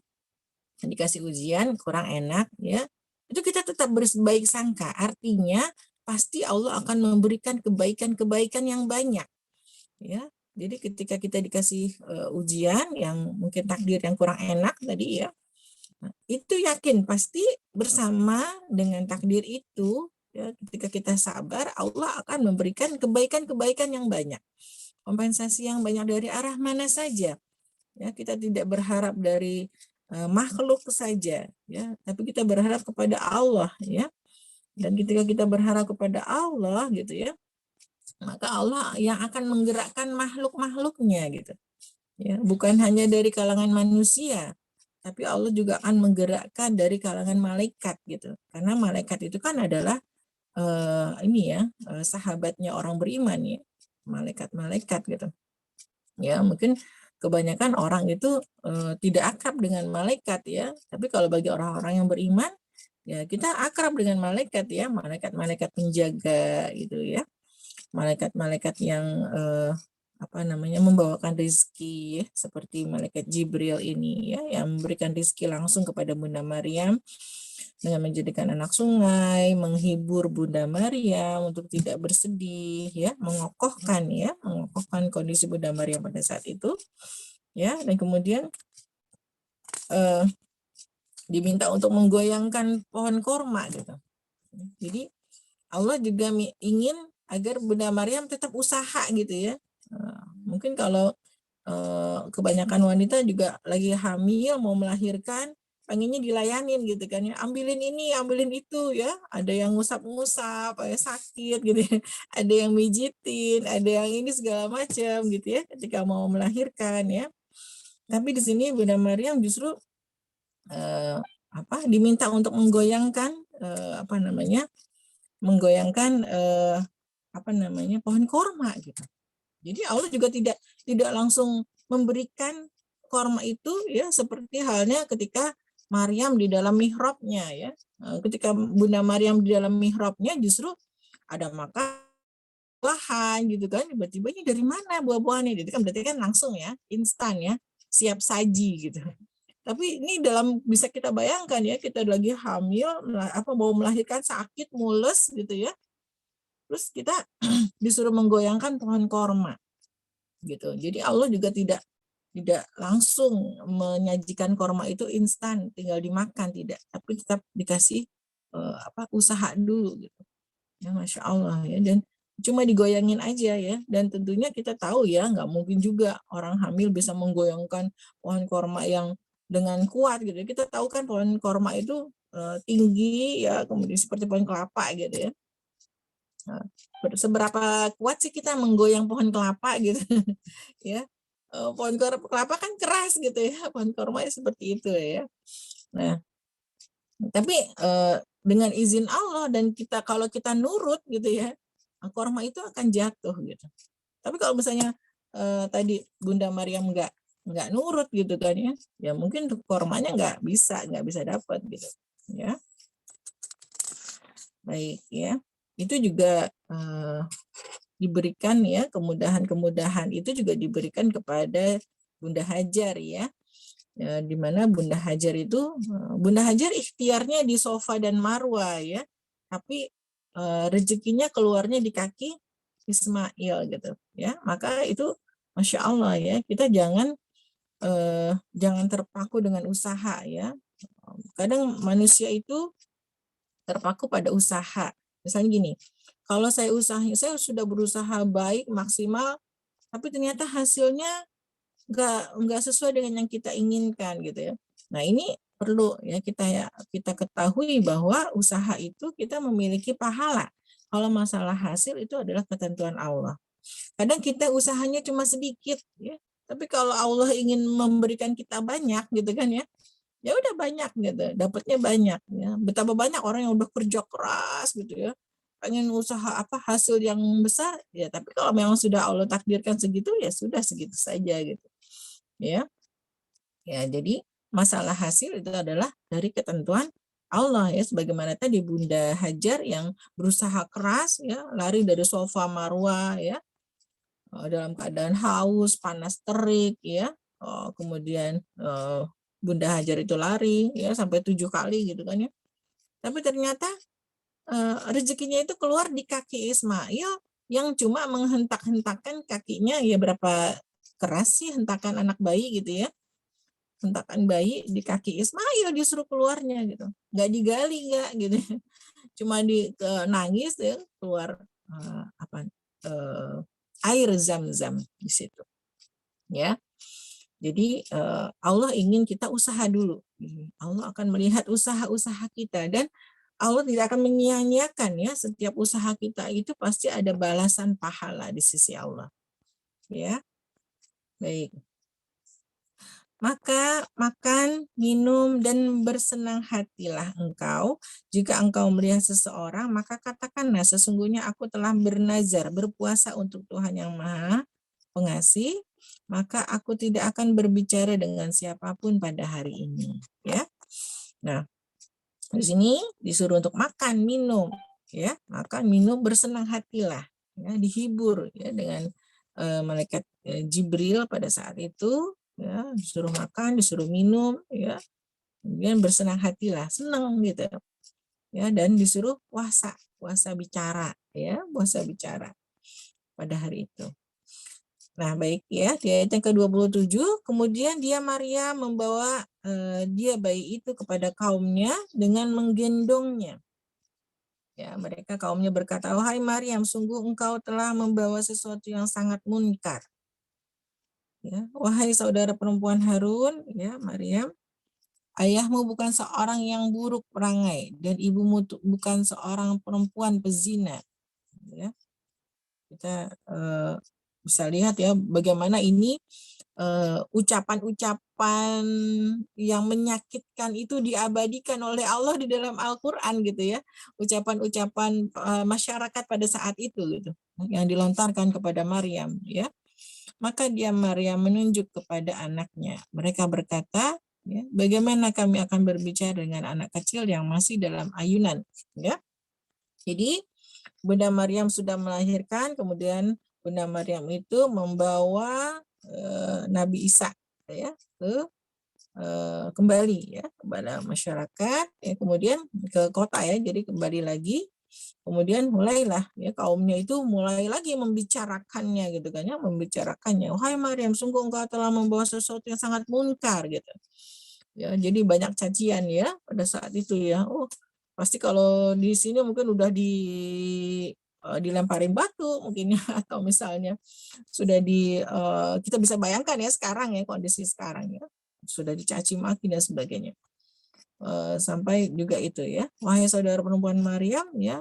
Dikasih ujian kurang enak ya. Itu kita tetap berbaik sangka. Artinya pasti Allah akan memberikan kebaikan-kebaikan yang banyak ya. Jadi ketika kita dikasih ujian yang mungkin takdir yang kurang enak tadi ya, itu yakin pasti bersama dengan takdir itu ya, ketika kita sabar Allah akan memberikan kebaikan-kebaikan yang banyak, kompensasi yang banyak dari arah mana saja ya. Kita tidak berharap dari makhluk saja ya, tapi kita berharap kepada Allah ya. Dan ketika kita berharap kepada Allah gitu ya, maka Allah yang akan menggerakkan makhluk-makhluknya gitu ya, bukan hanya dari kalangan manusia, tapi Allah juga akan menggerakkan dari kalangan malaikat gitu. Karena malaikat itu kan adalah sahabatnya orang beriman ya, malaikat-malaikat gitu. Ya, mungkin kebanyakan orang itu tidak akrab dengan malaikat ya, tapi kalau bagi orang-orang yang beriman ya kita akrab dengan malaikat ya, malaikat-malaikat penjaga gitu ya. Malaikat-malaikat yang membawakan rezeki ya, seperti malaikat Jibril ini ya, yang memberikan rezeki langsung kepada Bunda Maryam dengan menjadikan anak sungai, menghibur Bunda Maryam untuk tidak bersedih ya, mengokohkan kondisi Bunda Maryam pada saat itu ya. Dan kemudian diminta untuk menggoyangkan pohon korma gitu. Jadi Allah juga ingin agar Bunda Maryam tetap usaha gitu ya. Mungkin kalau kebanyakan wanita juga lagi hamil mau melahirkan, pengennya dilayanin gitu kan ya, ambilin ini, ambilin itu ya, ada yang ngusap-ngusap, sakit gitu ya, ada yang mijitin, ada yang ini segala macam gitu ya, ketika mau melahirkan ya. Tapi di sini Bunda Maryam justru diminta untuk menggoyangkan pohon korma gitu. Jadi Allah juga tidak langsung memberikan korma itu ya, seperti halnya ketika Maryam di dalam mihrabnya ya. Ketika Bunda Maryam di dalam mihrabnya justru ada makan buahan gitu kan, tiba-tiba ini dari mana buah-buahan ini, kan berarti kan langsung ya, instan ya, siap saji gitu. Tapi ini bisa kita bayangkan ya, kita lagi hamil, mau melahirkan, sakit, mules gitu ya. Terus kita disuruh menggoyangkan pohon korma gitu. Jadi Allah juga tidak langsung menyajikan korma itu instan tinggal dimakan, tidak, tapi tetap dikasih usaha dulu gitu. Ya Masya Allah ya, dan cuma digoyangin aja ya. Dan tentunya kita tahu ya, nggak mungkin juga orang hamil bisa menggoyangkan pohon korma yang dengan kuat gitu. Kita tahu kan pohon korma itu tinggi ya, kemudian seperti pohon kelapa gitu ya. Nah, seberapa kuat sih kita menggoyang pohon kelapa gitu ya. Pohon kelapa kan keras gitu ya, pohon korma seperti itu ya. Nah, tapi dengan izin Allah dan kalau kita nurut gitu ya, korma itu akan jatuh gitu. Tapi kalau misalnya tadi Bunda Maryam nggak nurut gitu kan ya, ya mungkin kormanya nggak bisa dapat gitu ya. Baik ya, itu juga diberikan ya, kemudahan itu juga diberikan kepada Bunda Hajar ya. Di mana Bunda Hajar ikhtiarnya di Sofa dan Marwa ya, tapi rezekinya keluarnya di kaki Ismail gitu ya. Maka itu Masya Allah ya, kita jangan terpaku dengan usaha ya. Kadang manusia itu terpaku pada usaha. Misalnya gini, kalau saya sudah berusaha baik maksimal, tapi ternyata hasilnya nggak sesuai dengan yang kita inginkan gitu ya. Nah ini perlu ya kita ketahui bahwa usaha itu kita memiliki pahala. Kalau masalah hasil itu adalah ketentuan Allah. Kadang kita usahanya cuma sedikit ya, tapi kalau Allah ingin memberikan kita banyak gitu kan ya, ya udah banyak gitu, dapatnya banyak ya. Betapa banyak orang yang udah kerja keras gitu ya, pengen usaha hasil yang besar ya, tapi kalau memang sudah Allah takdirkan segitu ya sudah segitu saja gitu. Ya, jadi masalah hasil itu adalah dari ketentuan Allah ya, sebagaimana tadi Bunda Hajar yang berusaha keras ya, lari dari Sofa Marwa ya, dalam keadaan haus, panas terik ya, kemudian Bunda Hajar itu lari ya sampai 7 kali gitu kan ya, tapi ternyata rezekinya itu keluar di kaki Ismail yang cuma menghentak-hentakan kakinya, ya berapa keras sih hentakan anak bayi gitu ya. Hentakan bayi di kaki Ismail disuruh keluarnya gitu. Nggak digali nggak gitu. Cuma nangis ya keluar air zam-zam di situ. Ya. Jadi Allah ingin kita usaha dulu. Allah akan melihat usaha-usaha kita dan Allah tidak akan menyia-nyiakan ya, setiap usaha kita itu pasti ada balasan pahala di sisi Allah. Ya. Baik. Maka makan, minum, dan bersenang hatilah engkau. Jika engkau melihat seseorang, maka katakanlah, sesungguhnya aku telah bernazar, berpuasa untuk Tuhan yang Maha Pengasih, maka aku tidak akan berbicara dengan siapapun pada hari ini. Ya. Nah, di sini disuruh untuk makan, minum, ya, makan, minum, bersenang hatilah, ya, dihibur ya dengan malaikat Jibril pada saat itu. Ya, disuruh makan, disuruh minum, ya, kemudian bersenang hatilah, senang gitu, ya, dan disuruh puasa bicara, ya, puasa bicara pada hari itu. Nah, baik ya, di ayat yang ke-27, kemudian dia Maria membawa dia bayi itu kepada kaumnya dengan menggendongnya. Ya, mereka kaumnya berkata, "Wahai Maryam, sungguh engkau telah membawa sesuatu yang sangat munkar." Ya, wahai saudara perempuan Harun, ya Maryam, ayahmu bukan seorang yang buruk perangai dan ibumu bukan seorang perempuan pezina. Ya, kita bisa lihat ya bagaimana ini ucapan-ucapan yang menyakitkan itu diabadikan oleh Allah di dalam Al-Quran gitu ya, ucapan-ucapan masyarakat pada saat itu gitu yang dilontarkan kepada Maryam ya. Maka dia Maryam menunjuk kepada anaknya. Mereka berkata, ya, bagaimana kami akan berbicara dengan anak kecil yang masih dalam ayunan? Ya. Jadi Bunda Maryam sudah melahirkan, kemudian Bunda Maryam itu membawa Nabi Isa ya kembali ya kepada masyarakat, ya, kemudian ke kota ya, jadi kembali lagi. Kemudian mulailah ya kaumnya itu mulai lagi membicarakannya gitu kan ya, membicarakannya. Wahai Maryam, sungguh engkau telah membawa sesuatu yang sangat munkar gitu. Ya, jadi banyak cacian ya pada saat itu ya. Oh, pasti kalau di sini mungkin udah dilemparin batu mungkin ya, atau misalnya sudah kita bisa bayangkan ya sekarang ya, kondisi sekarang ya. Sudah dicaci maki dan sebagainya. Sampai juga itu ya, wahai saudara perempuan Maryam ya,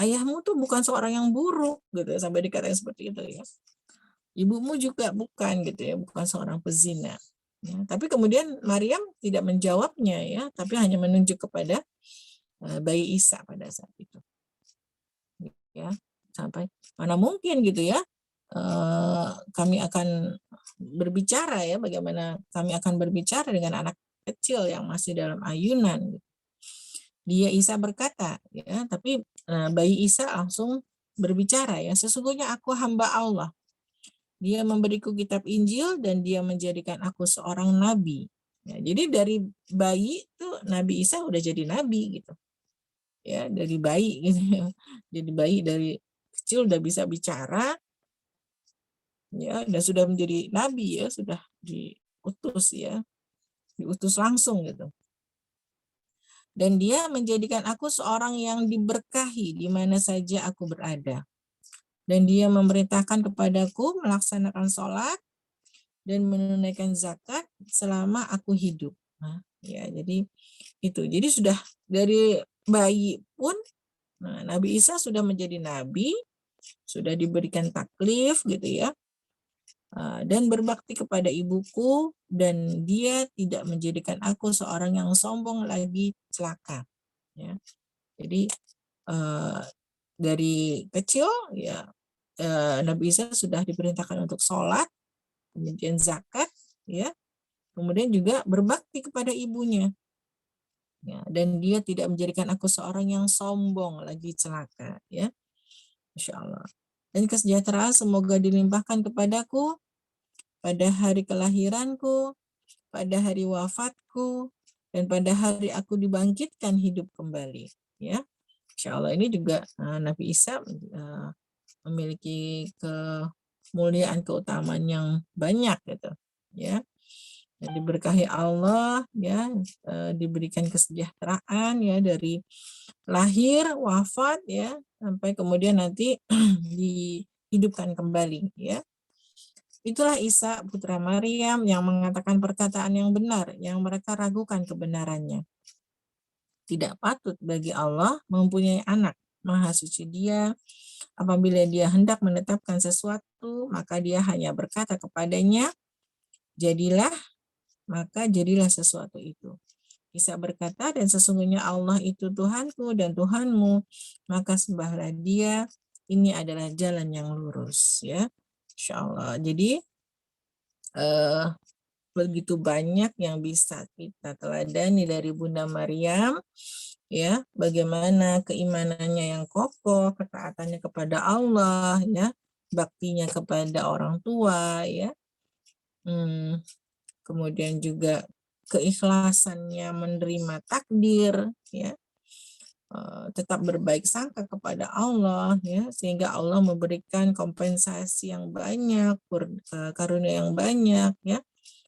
ayahmu tuh bukan seorang yang buruk gitu ya, sampai dikatain seperti itu ya. Ibumu juga bukan gitu ya, bukan seorang pezina. Ya, tapi kemudian Maryam tidak menjawabnya ya, tapi hanya menunjuk kepada bayi Isa pada saat itu. Ya, sampai mana mungkin gitu ya, kami akan berbicara ya, bagaimana kami akan berbicara dengan anak kecil yang masih dalam ayunan. Dia Isa berkata, ya, tapi bayi Isa langsung berbicara ya, sesungguhnya aku hamba Allah. Dia memberiku kitab Injil dan dia menjadikan aku seorang nabi. Ya, jadi dari bayi itu Nabi Isa udah jadi nabi gitu. Ya, dari bayi gitu. Jadi bayi dari kecil udah bisa bicara. Ya, dan sudah menjadi nabi ya, sudah diutus ya. Diutus langsung gitu. Dan dia menjadikan aku seorang yang diberkahi di mana saja aku berada. Dan dia memerintahkan kepadaku melaksanakan sholat dan menunaikan zakat selama aku hidup. Nah, ya, jadi itu. Jadi sudah dari bayi pun, nah, Nabi Isa sudah menjadi nabi, sudah diberikan taklif gitu ya, dan berbakti kepada ibuku, dan dia tidak menjadikan aku seorang yang sombong lagi celaka. Ya. Jadi dari kecil ya Nabi Isa sudah diperintahkan untuk sholat, kemudian zakat, ya, kemudian juga berbakti kepada ibunya. Ya, dan dia tidak menjadikan aku seorang yang sombong lagi celaka. Ya, Masya Allah. Dan kesejahteraan semoga dilimpahkan kepadaku pada hari kelahiranku, pada hari wafatku, dan pada hari aku dibangkitkan hidup kembali. Ya, Insya Allah ini juga Nabi Isa memiliki kemuliaan, keutamaan yang banyak gitu ya. Ya, diberkahi Allah ya, diberikan kesejahteraan ya dari lahir, wafat ya, sampai kemudian nanti dihidupkan kembali ya. Itulah Isa putra Maryam yang mengatakan perkataan yang benar yang mereka ragukan kebenarannya. Tidak patut bagi Allah mempunyai anak. Maha suci Dia. Apabila Dia hendak menetapkan sesuatu, maka Dia hanya berkata kepadanya, jadilah, maka jadilah sesuatu itu. Isa berkata, dan sesungguhnya Allah itu Tuhanku dan Tuhanmu, maka sembahlah Dia. Ini adalah jalan yang lurus ya. Insya Allah. Jadi begitu banyak yang bisa kita teladani dari Bunda Maryam ya, bagaimana keimanannya yang kokoh, ketaatannya kepada Allah ya, baktinya kepada orang tua ya. Kemudian juga keikhlasannya menerima takdir ya, tetap berbaik sangka kepada Allah ya, sehingga Allah memberikan kompensasi yang banyak, karunia yang banyak ya,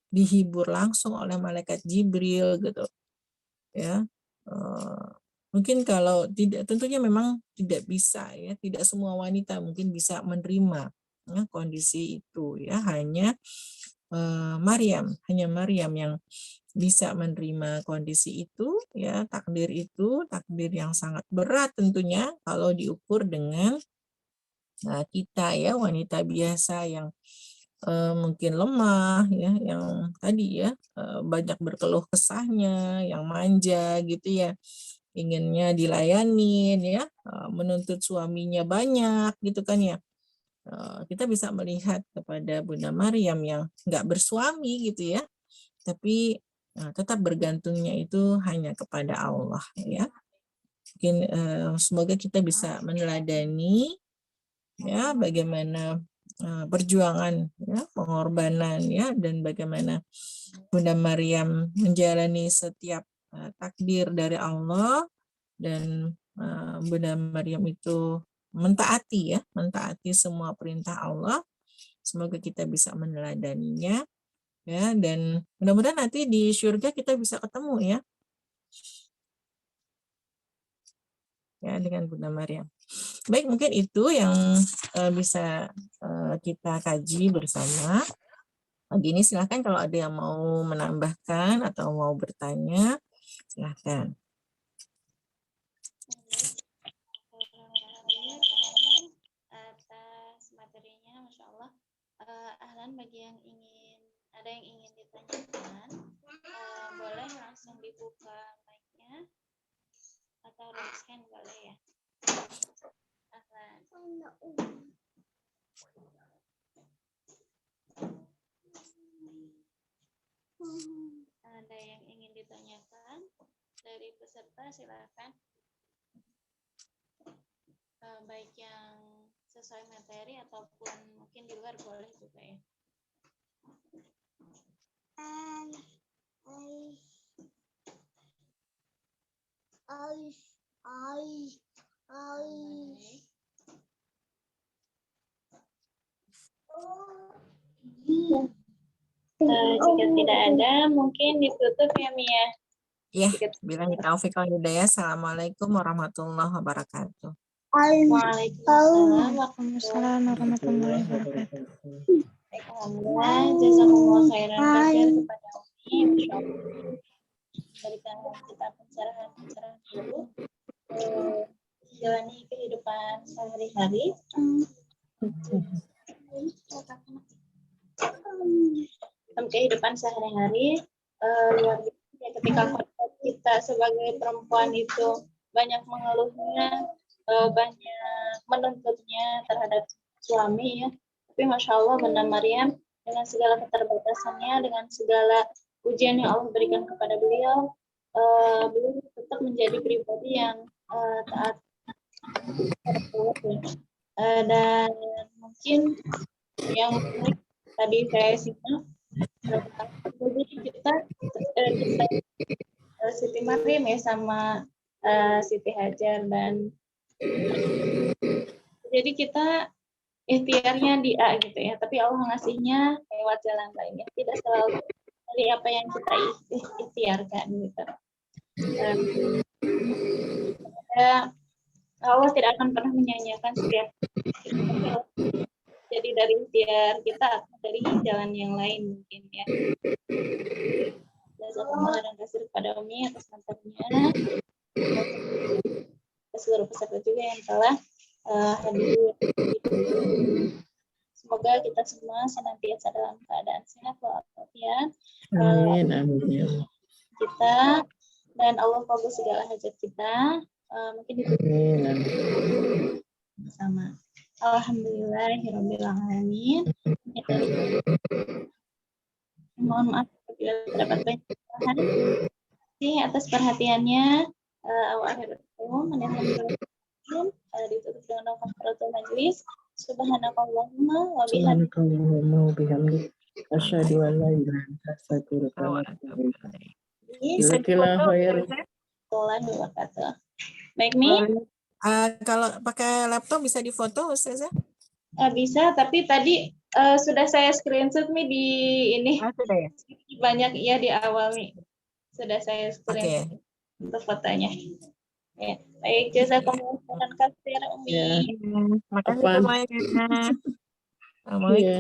dihibur langsung oleh malaikat Jibril gitu ya. Mungkin kalau tidak, tentunya memang tidak bisa ya, tidak semua wanita mungkin bisa menerima ya, kondisi itu ya, hanya Maryam yang bisa menerima kondisi itu ya, takdir yang sangat berat tentunya kalau diukur dengan kita ya, wanita biasa yang mungkin lemah ya, yang tadi ya banyak berkeluh kesahnya, yang manja gitu ya, inginnya dilayanin ya, menuntut suaminya banyak gitu kan ya. Kita bisa melihat kepada Bunda Maryam yang nggak bersuami gitu ya, tapi tetap bergantungnya itu hanya kepada Allah ya. Mungkin semoga kita bisa meneladani ya bagaimana perjuangan ya, pengorbanan ya, dan bagaimana Bunda Maryam menjalani setiap takdir dari Allah, dan Bunda Maryam itu mentaati semua perintah Allah. Semoga kita bisa meneladaninya ya, dan mudah-mudahan nanti di surga kita bisa ketemu ya dengan Bunda Maryam. Baik, mungkin itu yang bisa kita kaji bersama. Pagi ini silahkan kalau ada yang mau menambahkan atau mau bertanya, silahkan. Atas materinya, Masya Allah. Ahlan, bagi yang ada yang ingin ditanyakan, boleh langsung dibuka mic-nya atau raise hand boleh ya. Ahlan. Ada yang ingin ditanyakan dari peserta, silakan. Baik yang sesuai materi ataupun mungkin di luar boleh juga ya. Jika tidak ada, mungkin ditutup ya Mia. Ya, bilang taufiq wal hidayah. Assalamualaikum warahmatullahi wabarakatuh. Waalaikumsalam warahmatullahi wabarakatuh. Alhamdulillah, jazakumullah khairan katsir kepada Umi, insyaallah. Berikan kita pencerahan dulu, jalani kehidupan sehari-hari. Kehidupan sehari-hari luar biasa ya, ketika kita sebagai perempuan itu banyak mengeluhnya, banyak menuntutnya terhadap suami ya. Tapi Masya Allah Bunda Maryam dengan segala keterbatasannya, dengan segala ujian yang Allah berikan kepada beliau, beliau tetap menjadi pribadi yang taat. Dan mungkin yang menarik tadi saya simak, jadi kita Siti Maryam ya sama Siti Hajar, dan jadi kita ikhtiarnya di A gitu ya, tapi Allah ngasihnya lewat jalan lain ya. Tidak selalu dari apa yang kita ikhtiarkan gitu. Allah tidak akan pernah menyanyiakan setiap kita. Jadi dari ikhtiar kita atau dari jalan yang lain mungkin ya. Jazakumullah dan kasih kepada Umi atas nantinya. Seluruh peserta juga yang telah hadir. Semoga kita semua senantiasa dalam keadaan sehat walafiat. Amin, amin. Kita dan Allah kabul segala hajat kita. Mungkin itu sama. Alhamdulillahirobbilalamin. Mohon maaf apabila terdapat banyak kesalahan. Atas perhatiannya. Ditutup dengan doa kafaratul majelis. Subhanakallahumma wa bihamdika asyhadu an la ilaha illa anta astaghfiruka wa atubu ilaik. Bisa Jazakallahu khairan. Warahmatullahi wabarakatuh. Baik, Mi? Kalau pakai laptop bisa difoto, Ustazah? Bisa, tapi tadi sudah saya screenshot Mi di ini. Sudah ya? Banyak iya di awal Mi. Sudah saya screenshot untuk fotonya. Ya, baik, jazakumullah khairan katsir Umi. Ya. Makasih Apaan? semuanya. Assalamualaikum. Iya.